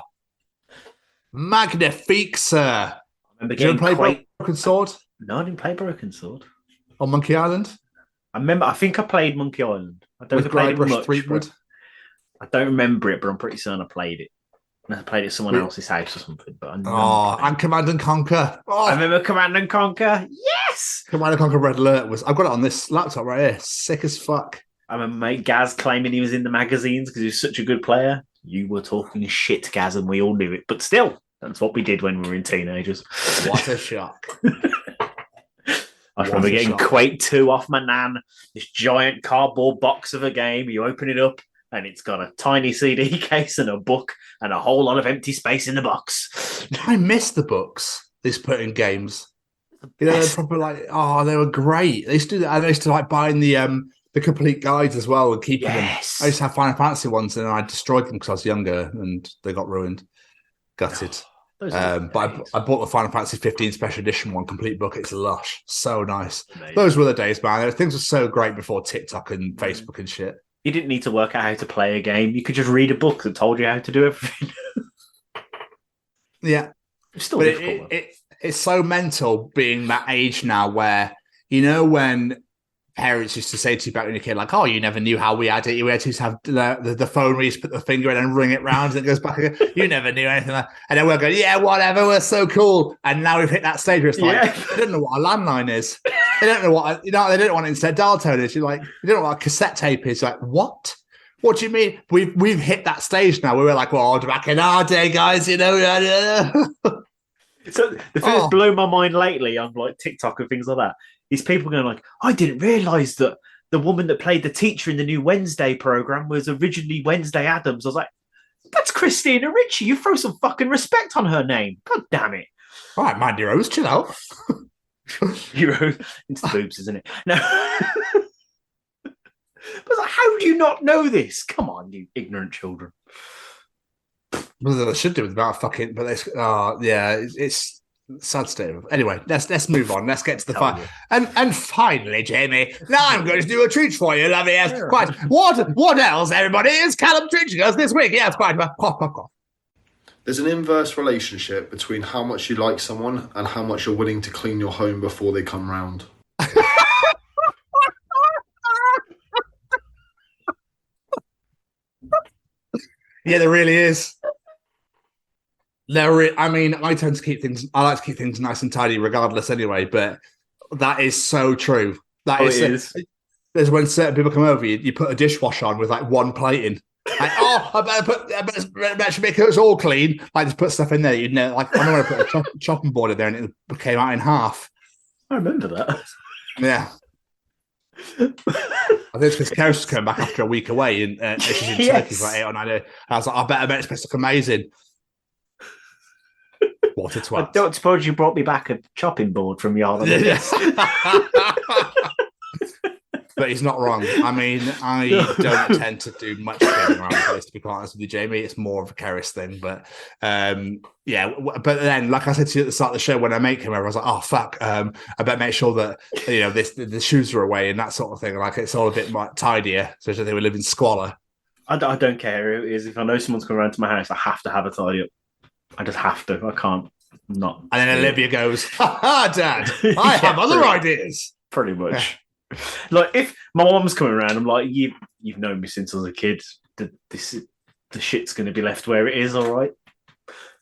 magnifique, sir. Did you ever play Broken Sword? No, I didn't play Broken Sword. On Monkey Island? I think I played Monkey Island. I don't think I played it much. I don't remember it, but I'm pretty certain I played it. I played it at someone else's house or something. But and Command and Conquer. Oh, I remember Command and Conquer. Yes! Command and Conquer Red Alert I've got it on this laptop right here. Sick as fuck. I remember mate Gaz claiming he was in the magazines because he was such a good player. You were talking shit, Gaz, and we all knew it. But still, that's what we did when we were teenagers. What a shock. I remember getting Quake 2 off my nan, this giant cardboard box of a game. You open it up, and it's got a tiny CD case and a book and a whole lot of empty space in the box. I miss the books they put in games. You know, they're probably they were great. They used to do that. I used to buying the complete guides as well and keeping them. I used to have Final Fantasy ones, and I destroyed them because I was younger and they got ruined. Gutted. But I bought the Final Fantasy 15 Special Edition one, complete book. It's lush, so nice. Amazing. Those were the days, man. Things were so great before TikTok and Facebook and shit. You didn't need to work out how to play a game. You could just read a book that told you how to do everything. Yeah, it's still difficult. It's so mental being that age now, where when parents used to say to you back when you're a kid, like, oh, you never knew how we had it. We had to have the phone where you just put the finger in and ring it round and it goes back again. You never knew anything like that. And then we'll go, yeah, whatever, we're so cool. And now we've hit that stage where it's like, they don't know what a landline is. They don't know what, they don't know what internet dial tone is. You're like, you don't know what a cassette tape is. You're like, what? What do you mean? We've hit that stage now where we're like, well, back in our day, guys, So the thing that's blown my mind lately on TikTok and things like that is people going I didn't realise that the woman that played the teacher in the new Wednesday programme was originally Wednesday Addams. I was like, that's Christina Ricci. You throw some fucking respect on her name. God damn it. All right, Mandy Rose, chill out. It's the boobs, isn't it? No. But how do you not know this? Come on, you ignorant children. Well, they should do with about fucking, but it's sad state of. Anyway, let's move on. Let's get to the fight. And finally, Jamie, now I'm going to do a treach for you, lovely. Yes, sure. Quite. What else, everybody? Is Callum treaching us this week? Yes, quite. Cough. There's an inverse relationship between how much you like someone and how much you're willing to clean your home before they come round. Yeah, there really is. I tend to keep things. I like to keep things nice and tidy, regardless, anyway. But that is so true. It is. There's when certain people come over, you put a dishwasher on with one plate in. I better make it all clean. Just put stuff in there. I know when I put a chopping board in there, and it came out in half. I remember that. Yeah. I think it's because Karis came back after a week away and she's in Turkey for 8 or 9 days. I was like, I bet it's supposed to look amazing. What a twat. I don't suppose you brought me back a chopping board from Yarland. But he's not wrong. I mean, I don't tend to do much cleaning around the place, to be quite honest with you, Jamie. It's more of a Keris thing. But yeah, but then, like I said to you at the start of the show, when I make him over, I was like, oh, fuck, I better make sure that, you know, the shoes are away and that sort of thing. Like, it's all a bit more tidier, especially if they were living squalor. I don't care who it is. If I know someone's coming around to my house, I have to have a tidy up. I just have to. I can't not. And then Olivia goes, ha ha, Dad, I have other ideas. Pretty much. Like, if my mom's coming around, I'm like, you've known me since I was a kid. The shit's going to be left where it is, all right?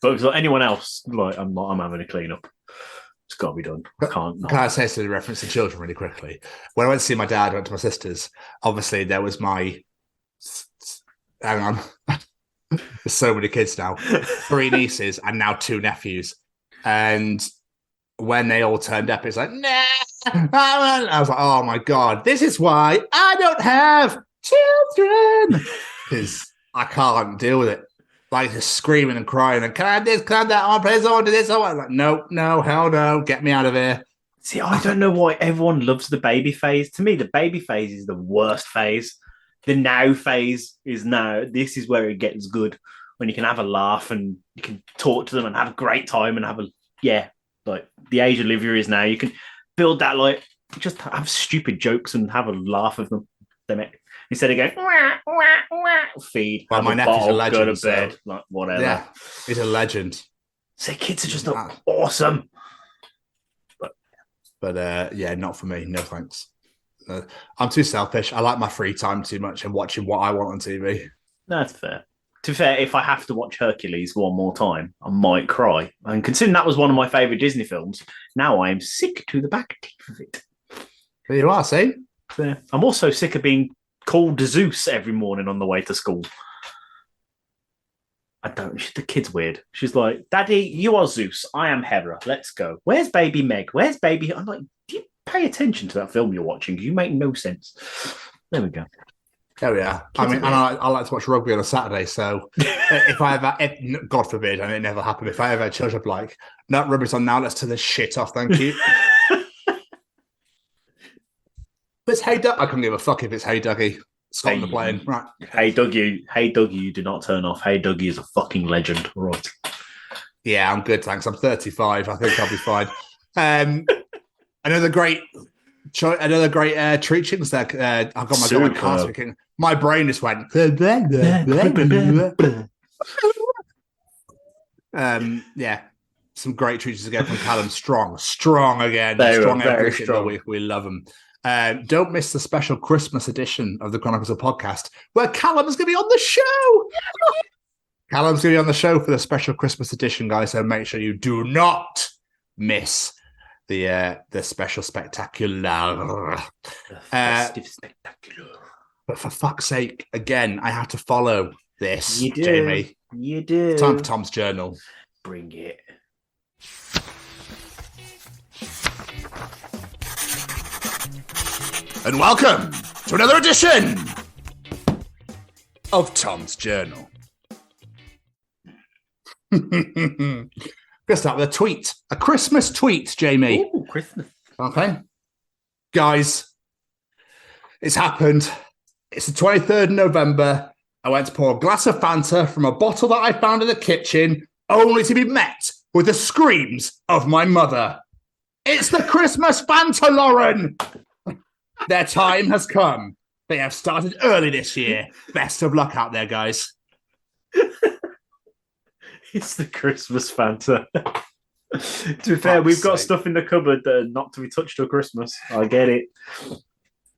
But if like anyone else, like, I'm having a clean up. It's got to be done. I can't. Can I say something in reference to children really quickly? When I went to see my dad, I went to my sister's. Obviously, there was my... Hang on. There's so many kids now. 3 nieces and now 2 nephews. And when they all turned up, it's like, nah. I was like, oh my God, this is why I don't have children. Because I can't deal with it. Like, just screaming and crying and, can I have this, can I have that, I want to play this, I want to do this. I want... Like, no, hell no, get me out of here. See, I don't know why everyone loves the baby phase. To me, the baby phase is the worst phase. The now phase is now. This is where it gets good, when you can have a laugh and you can talk to them and have a great time and have like the age Olivia is now. You can build that, like, just have stupid jokes and have a laugh with them. Instead of going, wah, wah, wah, feed. Well, my nephew's a legend. Go to bed, like, whatever. Yeah, he's a legend. So kids are just awesome. But yeah, not for me. No thanks. I'm too selfish. I like my free time too much and watching what I want on TV. That's fair. To be fair, if I have to watch Hercules one more time, I might cry. And considering that was one of my favourite Disney films, now I am sick to the back teeth of it. There you are, see? Yeah. I'm also sick of being called Zeus every morning on the way to school. The kid's weird. She's like, Daddy, you are Zeus. I am Hera. Let's go. Where's baby Meg? Where's baby... I'm like, do you pay attention to that film you're watching? You make no sense. There we go. There we are. I mean, and I like to watch rugby on a Saturday, so if I ever, God forbid, and it never happened, if I ever had children, I'd be like, no, rugby's on now, let's turn this shit off, thank you. But it's Hey Doug. I couldn't give a fuck if it's Hey Dougie. Stop the plane. Right. Hey Dougie, you do not turn off. Hey Dougie is a fucking legend. Right. Yeah, I'm good, thanks. I'm 35. I think I'll be fine. Another great treachings there. I've got my car speaking. My brain just went. Yeah, some great treachings again from Callum. Strong again. Strong every single week. We love them. Don't miss the special Christmas edition of the Chronicles of Podcast, where Callum is going to be on the show. Callum's going to be on the show for the special Christmas edition, guys. So make sure you do not miss the special spectacular, festive spectacular. But for fuck's sake, again, I have to follow this, you do. Jamie. You do. Time for Tom's journal. Bring it. And welcome to another edition of Tom's Journal. Let's start with a tweet. A Christmas tweet, Jamie. Ooh, Christmas. Okay. Guys, it's happened. It's the 23rd of November. I went to pour a glass of Fanta from a bottle that I found in the kitchen, only to be met with the screams of my mother. It's the Christmas Fanta, Lauren! Their time has come. They have started early this year. Best of luck out there, guys. It's the Christmas Fanta. To be fair, we've got stuff in the cupboard that are not to be touched till Christmas. I get it.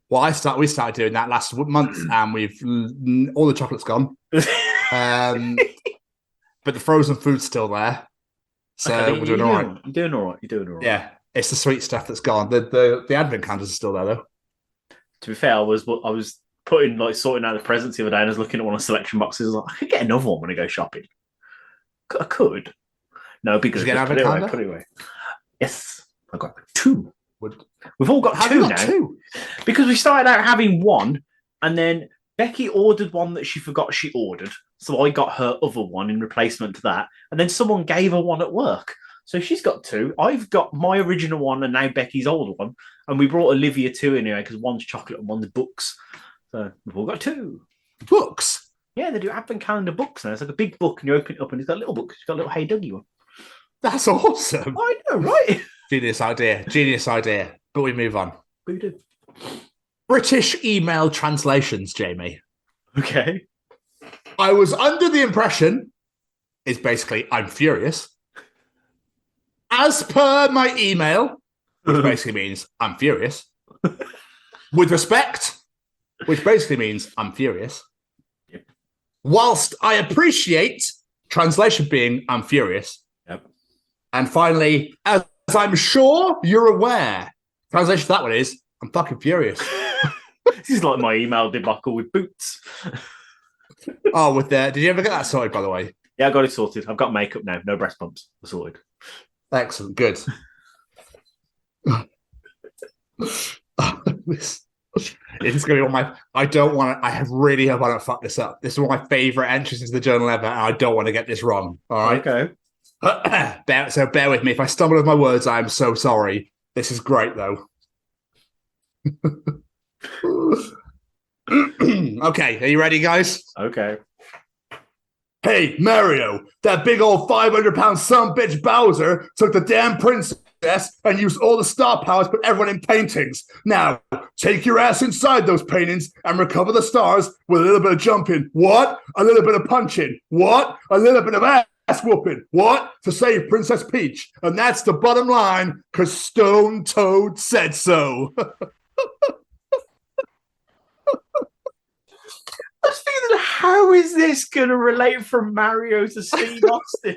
Well, we started doing that last month, and all the chocolate's gone. But the frozen food's still there. So okay, we're doing all right. You're doing all right. Yeah, it's the sweet stuff that's gone. The advent calendars are still there, though. To be fair, I was sorting out the presents the other day, and I was looking at one of the selection boxes. I was like, I could get another one when I go shopping. I could. No, because you get put it away. Yes, I got 2. We've all got 2 now. 2? Because we started out having 1, and then Becky ordered one that she forgot she ordered, so I got her other one in replacement to that, and then someone gave her one at work. So she's got 2. I've got my original one and now Becky's older one. And we brought Olivia 2 anyway because one's chocolate and one's books. So we've all got 2. Books? Yeah, they do advent calendar books now. It's like a big book and you open it up and it's got a little book. It's got a little Hey Dougie one. That's awesome. I know, right? Genius idea. But we move on. We do. British email translations, Jamie. Okay. I was under the impression, is basically, I'm furious. As per my email, which basically means I'm furious. With respect, which basically means I'm furious. Yep. Whilst I appreciate translation being I'm furious. Yep. And finally, as I'm sure you're aware, translation for that one is I'm fucking furious. This is like my email debacle with boots. Oh, did you ever get that sorted, by the way? Yeah, I got it sorted. I've got makeup now. No breast bumps. We're sorted. Excellent. Good. This is going to be one of my... I really hope I don't fuck this up. This is one of my favourite entries into the journal ever, and I don't want to get this wrong. All right? Okay. So bear with me. If I stumble over my words, I'm so sorry. This is great, though. Okay, are you ready, guys? Okay. Hey, Mario, that big old 500-pound son bitch Bowser took the damn princess and used all the star power to put everyone in paintings. Now, take your ass inside those paintings and recover the stars with a little bit of jumping. What? A little bit of punching. What? A little bit of ass whooping. What? To save Princess Peach. And that's the bottom line, because Stone Toad said so. I was thinking, how is this going to relate from Mario to Steve Austin?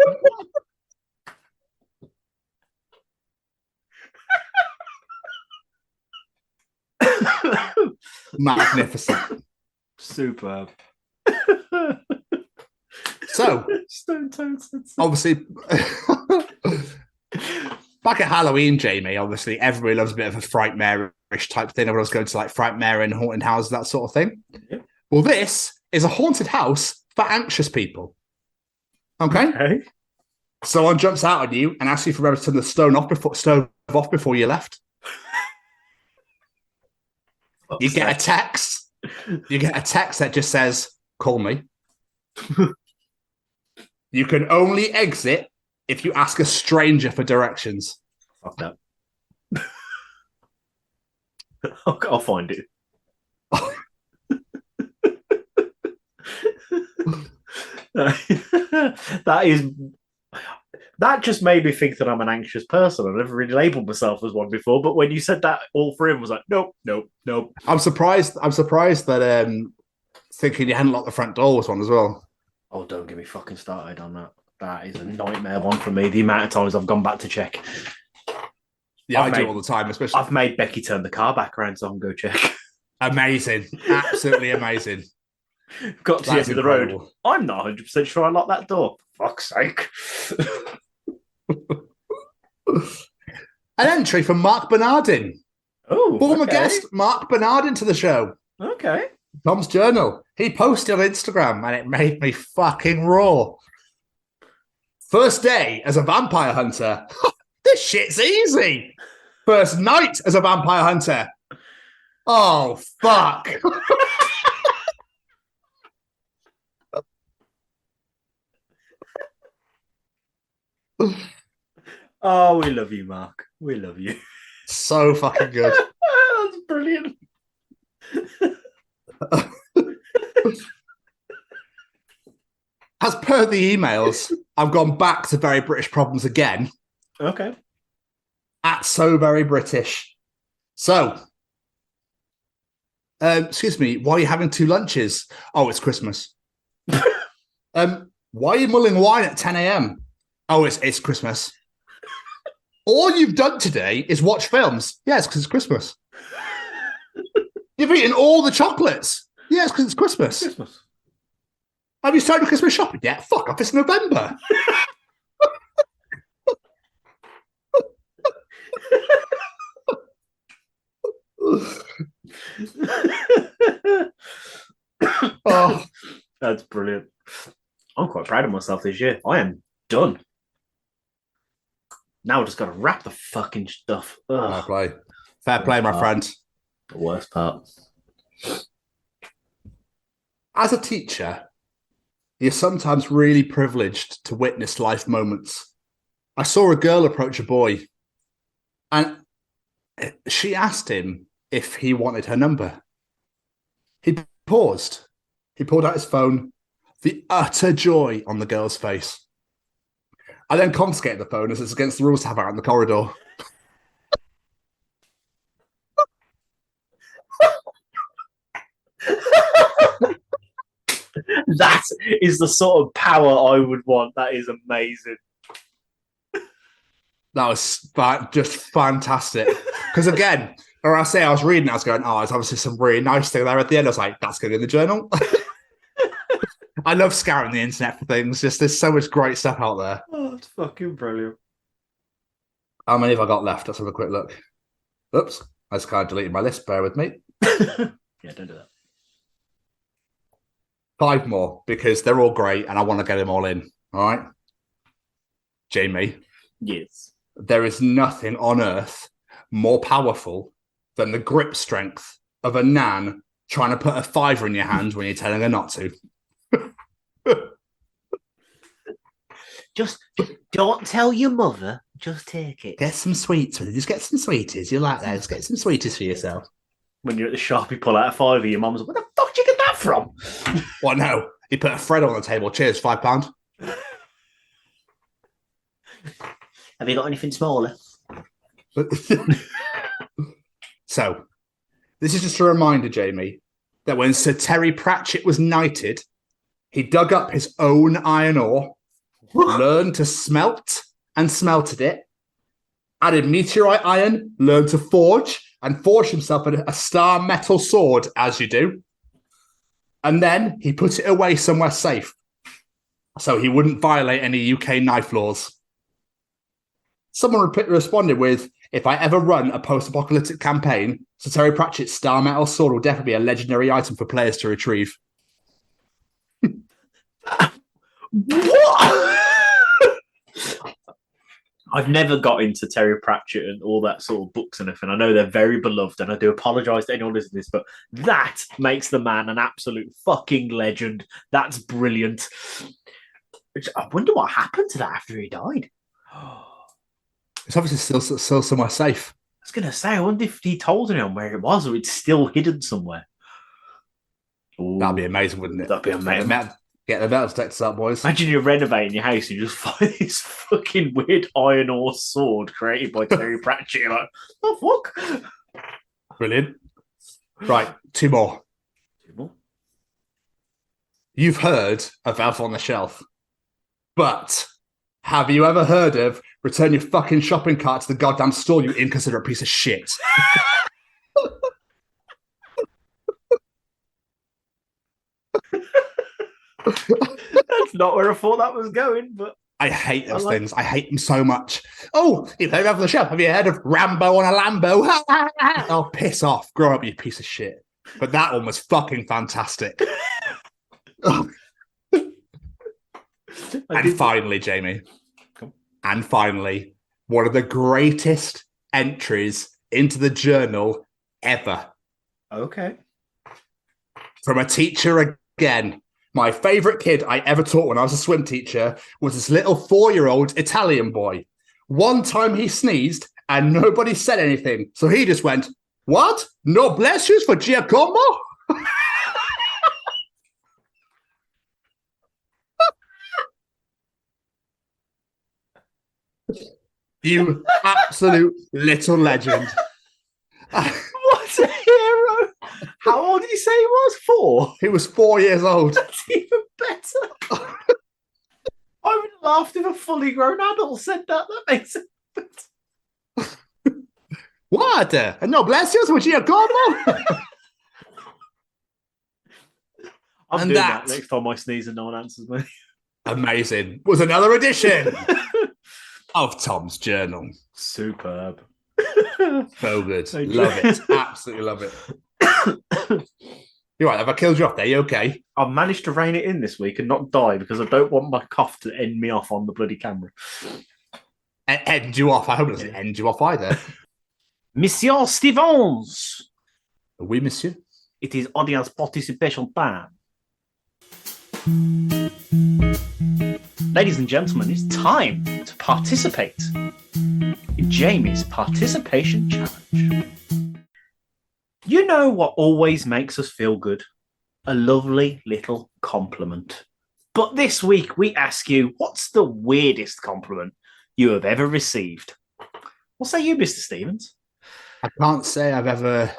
Magnificent. Superb. So, Stone Toad said so. Obviously, back at Halloween, Jamie, obviously, everybody loves a bit of a Frightmare-ish type thing. Everyone's going to like Frightmare and haunted houses, that sort of thing. Yeah. Well, this is a haunted house for anxious people. Okay? Someone jumps out on you and asks you for remember to turn the stove off before you left. You get a text. You get a text that just says, "Call me." You can only exit if you ask a stranger for directions. Fuck that. I'll find it. That just made me think that I'm an anxious person. I never really labelled myself as one before, but when you said that, all three of them was like, nope. I'm surprised that thinking you hadn't locked the front door was one as well. Oh, don't get me fucking started on that. That is a nightmare one for me. The amount of times I've gone back to check. Yeah, I do it all the time, especially. I've made Becky turn the car back around so I can go check. Amazing. Absolutely amazing. Got to the end of the road. I'm not 100% sure I locked that door. For fuck's sake. An entry from Mark Bernardin. Oh, former guest Mark Bernardin to the show. Okay. Tom's Journal. He posted on Instagram and it made me fucking raw. First day as a vampire hunter. This shit's easy. First night as a vampire hunter. Oh, fuck. Oh, we love you, Mark. We love you. So fucking good. That's brilliant. As per the emails, I've gone back to Very British Problems again. Okay. At So Very British. So, excuse me, why are you having 2 lunches? Oh, it's Christmas. Why are you mulling wine at 10 a.m.? Oh, it's Christmas. All you've done today is watch films. Yes, because it's Christmas. You've eaten all the chocolates. Yes, because it's Christmas. Have you started Christmas shopping yet? Fuck off, it's November. Oh, that's brilliant. I'm quite proud of myself this year. I am done. Now we've just got to wrap the fucking stuff. Ugh. Fair play, my friend. The worst part. As a teacher, you're sometimes really privileged to witness life moments. I saw a girl approach a boy, and she asked him if he wanted her number. He paused. He pulled out his phone. The utter joy on the girl's face. I then confiscated the phone as it's against the rules to have it out in the corridor. That is the sort of power I would want. That is amazing. That was just fantastic. Because again, or I say I was reading, I was going, oh, there's obviously some really nice thing there at the end. I was like, that's going in the journal. I love scouring the internet for things. Just there's so much great stuff out there. Oh, it's fucking brilliant. How many have I got left? Let's have a quick look. Oops, I just kind of deleted my list. Bear with me. Yeah, don't do that. 5 more because they're all great and I want to get them all in. All right, Jamie. Yes. There is nothing on earth more powerful than the grip strength of a nan trying to put a fiver in your hand when you're telling her not to. Just don't tell your mother. Just take it. Get some sweets with it. Just get some sweeties. You like that? Just get some sweeties for yourself. When you're at the shop, you pull out a fiver. Your mum's like, "Where the fuck did you get that from?" Well, no. You put a Fred on the table. Cheers, £5. Have you got anything smaller? So, this is just a reminder, Jamie, that when Sir Terry Pratchett was knighted, he dug up his own iron ore, learned to smelt and smelted it, added meteorite iron, learned to forge, and forged himself a star metal sword, as you do. And then he put it away somewhere safe, so he wouldn't violate any UK knife laws. Someone responded with, if I ever run a post-apocalyptic campaign, Sir Terry Pratchett's star metal sword will definitely be a legendary item for players to retrieve. What? I've never got into Terry Pratchett and all that sort of books and everything. I know they're very beloved, and I do apologise to anyone listening to this, but that makes the man an absolute fucking legend. That's brilliant. I wonder what happened to that after he died. It's obviously still somewhere safe. I was going to say, I wonder if he told anyone where it was, or it's still hidden somewhere. Ooh, that'd be amazing, wouldn't it? That'd be amazing. Get the metal detectors up, boys. Imagine you're renovating your house and you just find this fucking weird iron ore sword created by Terry Pratchett. You're like, oh, fuck. Brilliant. Right, 2 more. 2 more? You've heard of Elf on the Shelf, but have you ever heard of return your fucking shopping cart to the goddamn store, you inconsiderate piece of shit? That's not where I thought that was going, but I hate those things. I hate them so much. Oh, you've heard of the Shelf. Have you heard of Rambo on a Lambo? Oh, piss off. Grow up, you piece of shit. But that one was fucking fantastic. And finally, Jamie, and finally, one of the greatest entries into the journal ever. Okay. From a teacher again. My favourite kid I ever taught when I was a swim teacher was this little 4-year-old Italian boy. One time he sneezed and nobody said anything. So he just went, what? No blessings for Giacomo? You absolute little legend. What a hero. How old did you say he was? 4? He was 4 years old. That's even better. I would have laughed if a fully grown adult said that. That makes it better. What? No blessings for Giacomo? I'm doing that next time I sneeze and no one answers me. Amazing. Was another edition of Tom's Journal. Superb. So good. Love it. Absolutely love it. You're right. Have I killed you off there? You okay? I've managed to rein it in this week and not die because I don't want my cough to end me off on the bloody camera. End you off. I hope it doesn't end you off either. Monsieur Stevens. Oui, monsieur. It is audience participation time. Ladies and gentlemen, it's time to participate in Jamie's Participation Challenge. You know what always makes us feel good? A lovely little compliment. But this week we ask you, what's the weirdest compliment you have ever received? What say you, Mr. Stevens? I can't say I've ever...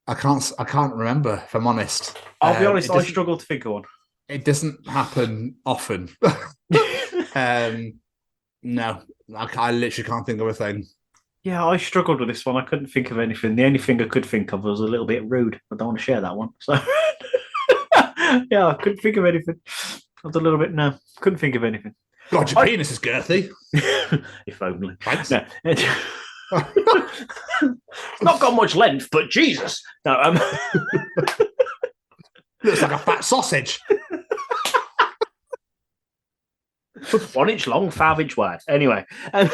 I can't remember, if I'm honest. I'll be honest, I struggle to think of one. It doesn't happen often. No, I literally can't think of a thing. Yeah, I struggled with this one. I couldn't think of anything. The only thing I could think of was a little bit rude. I don't want to share that one. So, yeah, I couldn't think of anything. I was a little bit, no, couldn't think of anything. God, your penis is girthy. If only. Thanks. No. Not got much length, but Jesus. No, looks like a fat sausage. 1 inch long, 5 inch wide. Anyway, I'm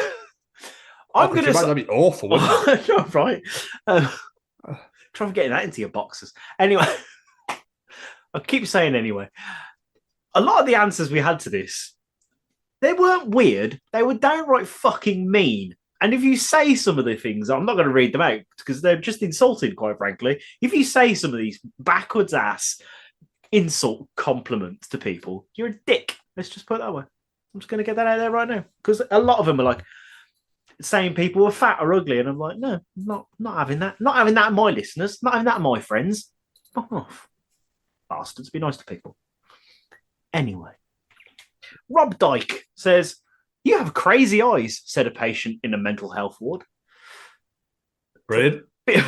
going to. That'd be awful, wouldn't it? Right. Try getting that into your boxes. Anyway, I keep saying anyway. A lot of the answers we had to this, they weren't weird. They were downright fucking mean. And if you say some of the things, I'm not going to read them out because they're just insulting, quite frankly. If you say some of these backwards ass insult compliments to people, you're a dick. Let's just put it that way. I'm just going to get that out there right now. Because a lot of them are like saying people are fat or ugly. And I'm like, no, not having that. Not having that in my listeners. Not having that in my friends. Fuck off. Bastards. Be nice to people. Anyway. Rob Dyke says, "You have crazy eyes," said a patient in a mental health ward. Brilliant. I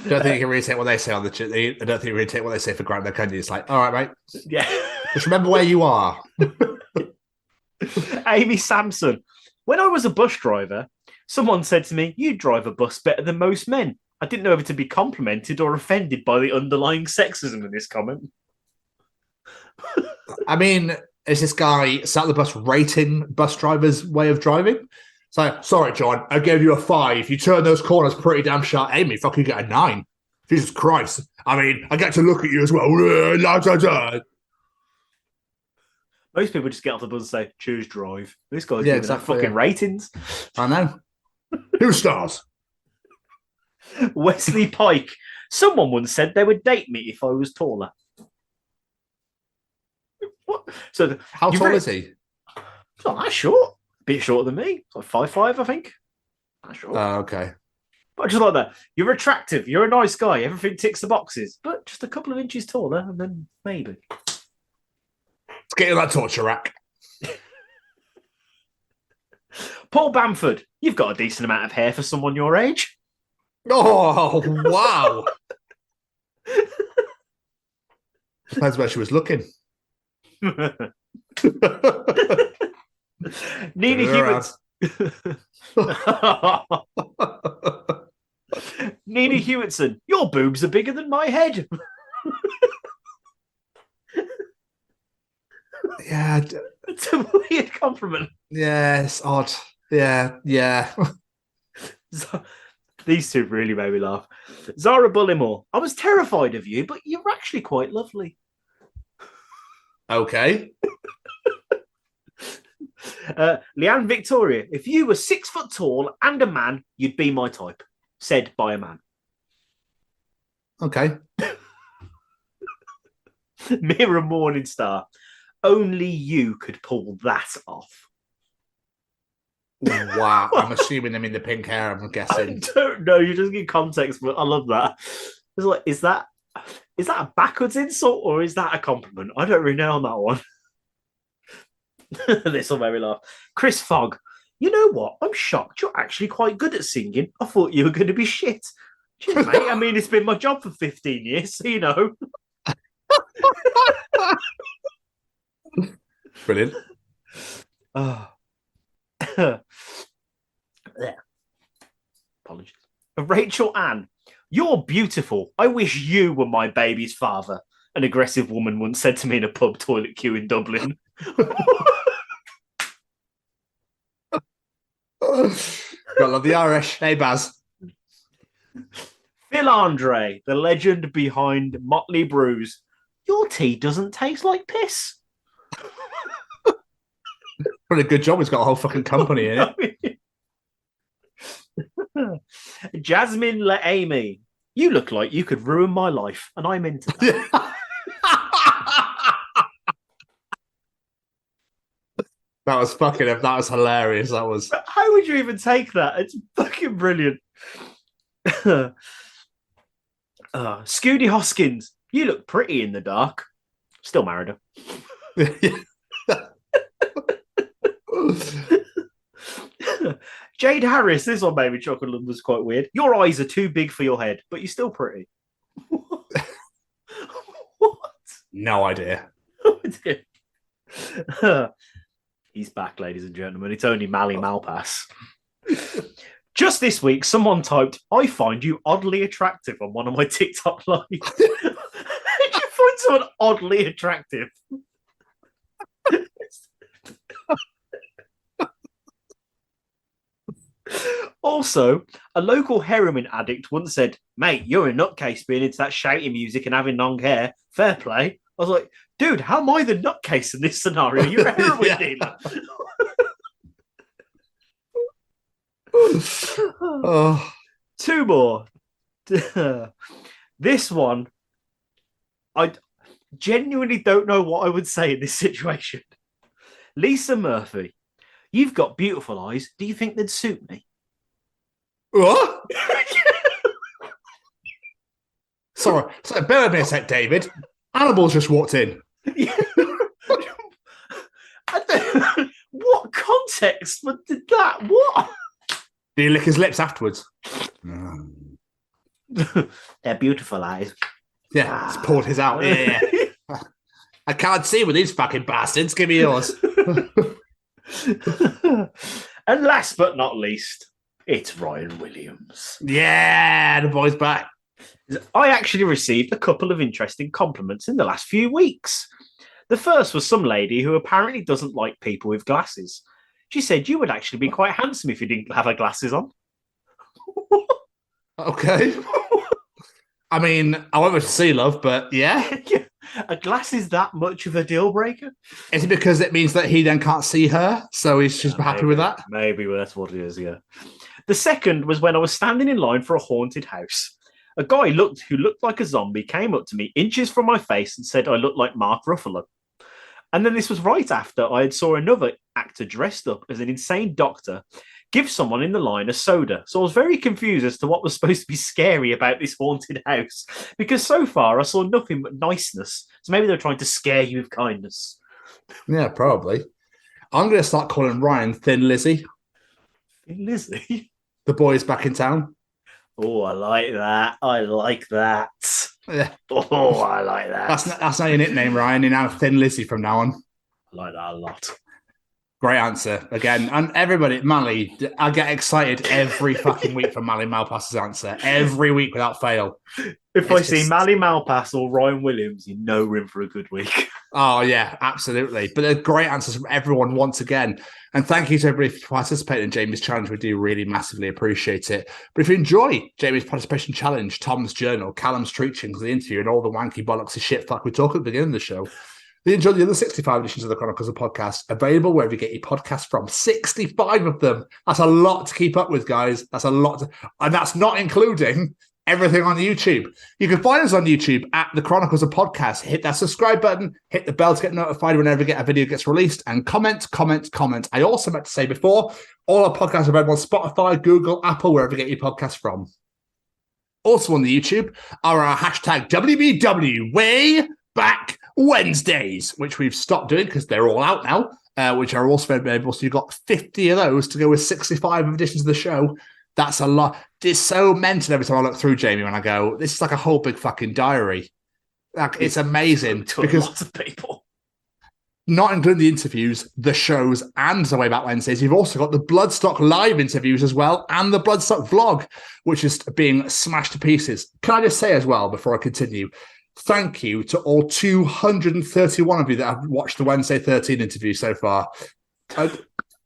don't think you can really take what they say on the chat. I don't think you really take what they say for granted, can you? It's like, all right, mate. Yeah. Just remember where you are. Amy Sampson. "When I was a bus driver, someone said to me, 'You drive a bus better than most men.' I didn't know whether to be complimented or offended by the underlying sexism in this comment." I mean, is this guy sat at the bus rating bus drivers' way of driving? It's like, sorry, John, I gave you a 5. You turn those corners pretty damn sharp. Amy, fuck, you get a 9. Jesus Christ. I mean, I get to look at you as well. Most people just get off the bus and say, "Choose drive." This guy's giving exactly, fucking ratings. I know. 2 stars. Wesley Pike. "Someone once said they would date me if I was taller." What? So how tall is he? It's not that short. A bit shorter than me. It's like 5'5", I think. Not short. Okay. But I just like that. You're attractive. You're a nice guy. Everything ticks the boxes. But just a couple of inches taller, and then maybe. Let's get in that torture rack. Paul Bamford. "You've got a decent amount of hair for someone your age." Oh, wow. Depends where she was looking. Nina Hewitson. Nina Hewitson. "Your boobs are bigger than my head." Yeah. It's a weird compliment. Yeah, it's odd. Yeah. These two really made me laugh. Zara Bullimore. "I was terrified of you, but you're actually quite lovely." Okay. Leanne Victoria. "If you were 6 foot tall and a man, you'd be my type." Said by a man. Okay. Mira Morningstar. "Only you could pull that off." Wow. I'm assuming them in the pink hair, I'm guessing. I don't know. You just give context, but I love that. It's like, is that a backwards insult or is that a compliment? I don't really know on that one. This will make me laugh. Chris Fogg. "You know what? I'm shocked. You're actually quite good at singing. I thought you were going to be shit." Cheers, mate. I mean, it's been my job for 15 years, so you know. Brilliant. Apologies. Rachel Ann. "You're beautiful. I wish you were my baby's father," an aggressive woman once said to me in a pub toilet queue in Dublin. Gotta love the Irish. Hey, Baz. Phil Andre, the legend behind Motley Brews. Your tea doesn't taste like piss. What a good job. He's got a whole fucking company in it. Jasmine Amy, you look like you could ruin my life, and I'm into that. That was hilarious. That was. How would you even take that? It's fucking brilliant. Scooty Hoskins, you look pretty in the dark. Still married her. Jade Harris, this one made me chuckle and was quite weird. Your eyes are too big for your head, but you're still pretty. What? No idea. He's back, ladies and gentlemen. It's only Mally Malpass. Just this week, someone typed, I find you oddly attractive on one of my TikTok lives. Did you find someone oddly attractive? Also, a local heroin addict once said, mate, you're a nutcase being into that shouty music and having long hair. Fair play. I was like, dude, how am I the nutcase in this scenario? You're a heroin dealer. Oh. Two more. This one, I genuinely don't know what I would say in this situation. Lisa Murphy, you've got beautiful eyes. Do you think they'd suit me? What? Sorry, bear with me a sec, David. Hannibal's just walked in. What context did that? What? Did he lick his lips afterwards? They're beautiful eyes. Yeah, he's pulled his out. Yeah. I can't see with these fucking bastards. Give me yours. And last but not least, it's Ryan Williams. Yeah, the boy's back. I actually received a couple of interesting compliments in the last few weeks. The first was some lady who apparently doesn't like people with glasses. She said you would actually be quite handsome if you didn't have her glasses on. Okay. I mean, I won't go to see love, but yeah. A glass is that much of a deal breaker? Is it because it means that he then can't see her, so he's just happy with that? Maybe that's what it is, yeah. The second was when I was standing in line for a haunted house. A guy who looked like a zombie came up to me inches from my face and said I looked like Mark Ruffalo. And then this was right after I had saw another actor dressed up as an insane doctor give someone in the line a soda. So I was very confused as to what was supposed to be scary about this haunted house, because so far I saw nothing but niceness. So maybe they're trying to scare you with kindness. Yeah, probably. I'm going to start calling Ryan Thin Lizzy. Thin Lizzy? The boy's back in town. Oh, I like that. I like that. Yeah. Oh, I like that. That's not your nickname, Ryan. You're now Thin Lizzy from now on. I like that a lot. Great answer again. And everybody, Mally, I get excited every fucking week for Mally Malpass's answer. Every week without fail. If I see Mally Malpass or Ryan Williams, you know we're in for a good week. Oh, yeah, absolutely. But they're great answers from everyone once again. And thank you to everybody for participating in Jamie's challenge. We do really massively appreciate it. But if you enjoy Jamie's participation challenge, Tom's journal, Callum's treachings, the interview, and all the wanky bollocks of shit fuck we talk at the beginning of the show, you enjoy the other 65 editions of the Chronicles of Podcast, available wherever you get your podcasts from. 65 of them. That's a lot to keep up with, guys. That's a lot. And that's not including everything on YouTube. You can find us on YouTube at the Chronicles of Podcast. Hit that subscribe button, hit the bell to get notified whenever a video gets released, and comment. I also meant to say before, all our podcasts are available on Spotify, Google, Apple, wherever you get your podcasts from. Also on the YouTube are our hashtag WBW Way Back Wednesdays, which we've stopped doing because they're all out now, which are also available. So you've got 50 of those to go with 65 editions of the show. That's a lot. It's so mental every time I look through, Jamie, when I go, this is like a whole big fucking diary. Like, it's amazing because lots of people. Not including the interviews, the shows, and the Way Back Wednesdays, you've also got the Bloodstock live interviews as well, and the Bloodstock vlog, which is being smashed to pieces. Can I just say as well, before I continue, thank you to all 231 of you that have watched the Wednesday 13 interview so far.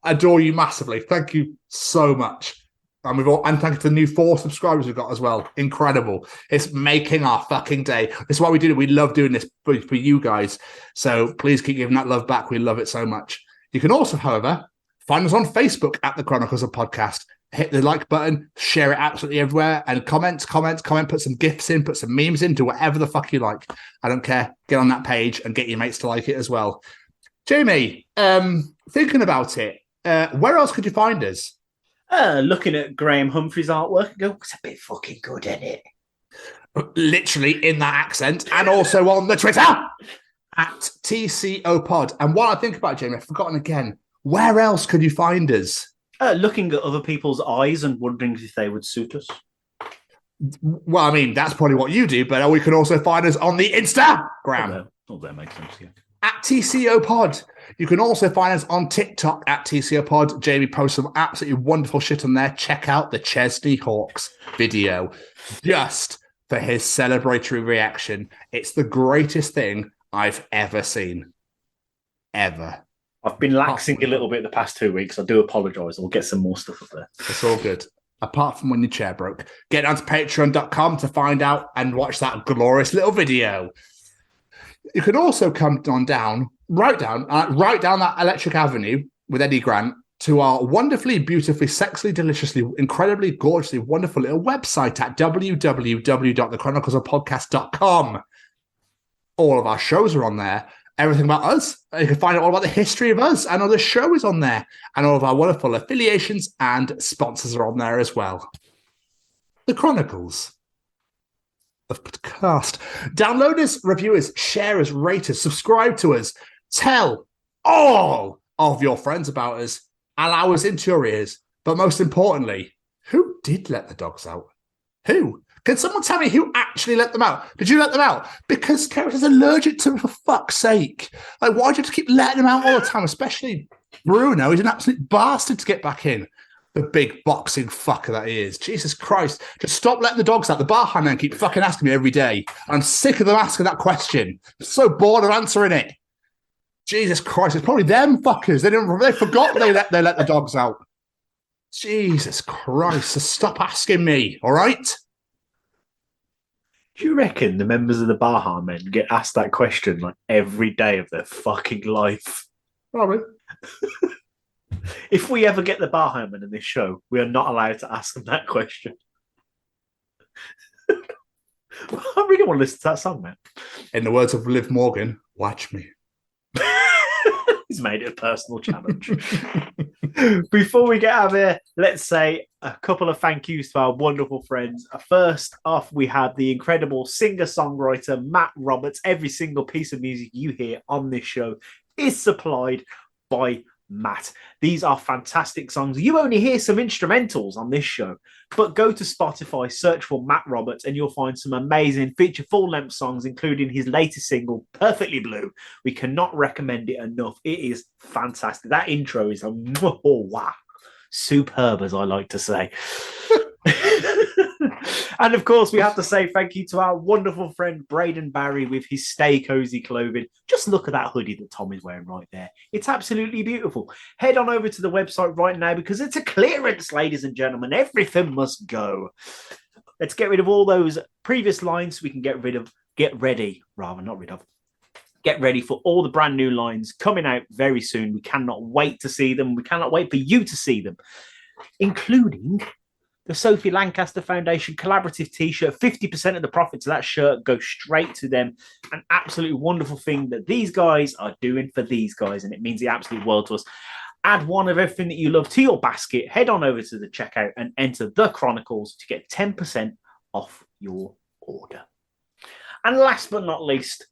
Adore you massively. Thank you so much. And thank you for the new 4 subscribers we've got as well. Incredible. It's making our fucking day. This is why we do it. We love doing this for you guys. So please keep giving that love back. We love it so much. You can also, however, find us on Facebook at the Chronicles of Podcast. Hit the like button, share it absolutely everywhere, and comment, put some GIFs in, put some memes in, do whatever the fuck you like. I don't care. Get on that page and get your mates to like it as well. Jamie, thinking about it, where else could you find us? Looking at Graham Humphrey's artwork and go, it's a bit fucking good, isn't it? Literally in that accent. And also on the Twitter at TCO Pod. And while I think about it, Jamie, I've forgotten again. Where else could you find us? Looking at other people's eyes and wondering if they would suit us. Well, I mean, that's probably what you do, but we can also find us on the Instagram. Oh, that makes sense, yeah. At TCO Pod. You can also find us on TikTok at TCO Pod. Jamie posts some absolutely wonderful shit on there. Check out the Chesney Hawks video just for his celebratory reaction. It's the greatest thing I've ever seen. Ever. I've been laxing a little bit the past 2 weeks. I do apologise. I'll get some more stuff up there. It's all good. Apart from when your chair broke. Get down to patreon.com to find out and watch that glorious little video. You can also come on down, right down that Electric Avenue with Eddie Grant to our wonderfully, beautifully, sexily, deliciously, incredibly, gorgeously, wonderful little website at www.thechroniclesofpodcast.com. All of our shows are on there. Everything about us. You can find out all about the history of us, and other show is on there. And all of our wonderful affiliations and sponsors are on there as well. The Chronicles of Podcast. Download us, review us, share us, rate us, subscribe to us. Tell all of your friends about us. Allow us into your ears. But most importantly, who did let the dogs out? Who? Can someone tell me who actually let them out? Did you let them out? Because Carrot's allergic to them, for fuck's sake. Like, why do you have to keep letting them out all the time? Especially Bruno. He's an absolute bastard to get back in. The big boxing fucker that he is. Jesus Christ. Just stop letting the dogs out. The bar men keep fucking asking me every day. I'm sick of them asking that question. I'm so bored of answering it. Jesus Christ. It's probably them fuckers. They forgot they let the dogs out. Jesus Christ. So stop asking me, all right? Do you reckon the members of the Baha men get asked that question like every day of their fucking life? Probably. If we ever get the Baha men in this show, we are not allowed to ask them that question. I really want to listen to that song, man. In the words of Liv Morgan, watch me. He's made it a personal challenge. Before we get out of here, let's say a couple of thank yous to our wonderful friends. First off, we have the incredible singer-songwriter Matt Roberts. Every single piece of music you hear on this show is supplied by Matt. These are fantastic songs. You only hear some instrumentals on this show, but go to Spotify, search for Matt Roberts, and you'll find some amazing feature full-length songs, including his latest single, Perfectly Blue. We cannot recommend it enough. It is fantastic. That intro is wow, superb, as I like to say. And of course, we have to say thank you to our wonderful friend Braden Barry with his Stay Cozy clothing. Just look at that hoodie that Tom is wearing right there. It's absolutely beautiful. Head on over to the website right now because it's a clearance, ladies and gentlemen. Everything must go. Let's get rid of all those previous lines so we can get ready for all the brand new lines coming out very soon. We cannot wait to see them. We cannot wait for you to see them, including the Sophie Lancaster Foundation collaborative t-shirt. 50% of the profits of that shirt go straight to them. An absolutely wonderful thing that these guys are doing for these guys, and it means the absolute world to us. Add one of everything that you love to your basket. Head on over to the checkout and enter The Chronicles to get 10% off your order. And last but not least,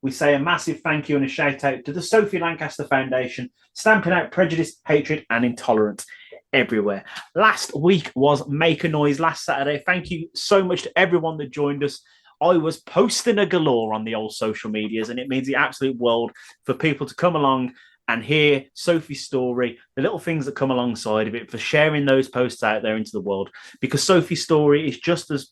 we say a massive thank you and a shout out to the Sophie Lancaster Foundation, stamping out prejudice, hatred, and intolerance everywhere. Last week was Make a Noise last Saturday. Thank you so much to everyone that joined us. I was posting a galore on the old social medias, and it means the absolute world for people to come along and hear Sophie's story, the little things that come alongside of it, for sharing those posts out there into the world, because Sophie's story is just as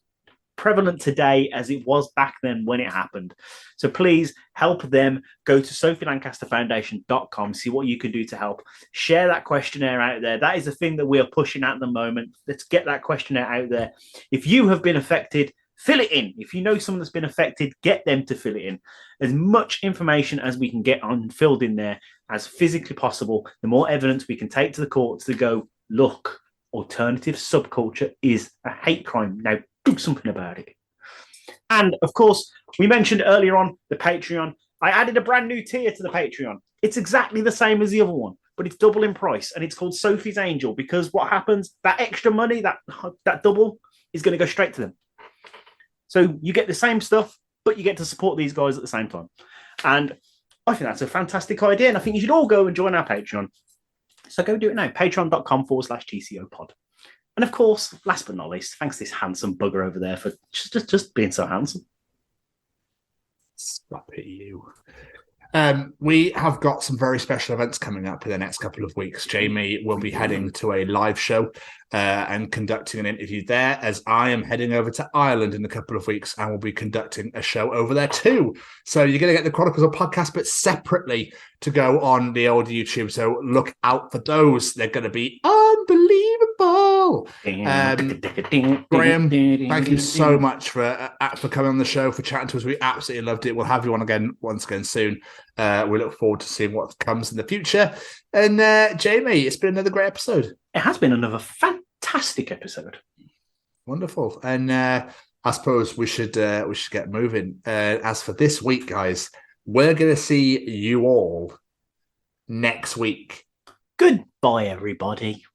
prevalent today as it was back then when it happened. So please help them. Go to sophielancasterfoundation.com, see what you can do to help. Share that questionnaire out there. That is the thing that we are pushing at the moment. Let's get that questionnaire out there. If you have been affected, fill it in. If you know someone that's been affected, get them to fill it in. As much information as we can get on filled in there as physically possible, the more evidence we can take to the courts to go, look, alternative subculture is a hate crime. Now do something about it. And of course, we mentioned earlier on the Patreon. I added a brand new tier to the Patreon. It's exactly the same as the other one, but it's double in price, and it's called Sophie's Angel, because what happens, that extra money, that double, is going to go straight to them. So you get the same stuff, but you get to support these guys at the same time. And I think that's a fantastic idea, and I think you should all go and join our Patreon. So go do it now, patreon.com/TCO pod. And of course, last but not least, thanks to this handsome bugger over there for just being so handsome. Stop it, you. We have got some very special events coming up in the next couple of weeks. Jamie will be heading to a live show and conducting an interview there, as I am heading over to Ireland in a couple of weeks and will be conducting a show over there too. So you're going to get the Chronicles of Podcast, but separately to go on the old YouTube. So look out for those. They're going to be unbelievable. Graham, thank you so much for coming on the show, for chatting to us. We absolutely loved it. We'll have you on once again soon. We look forward to seeing what comes in the future. And Jamie, it's been another great episode. It has been another fantastic episode. Wonderful. And I suppose we should get moving. As for this week, guys, we're going to see you all next week. Goodbye, everybody.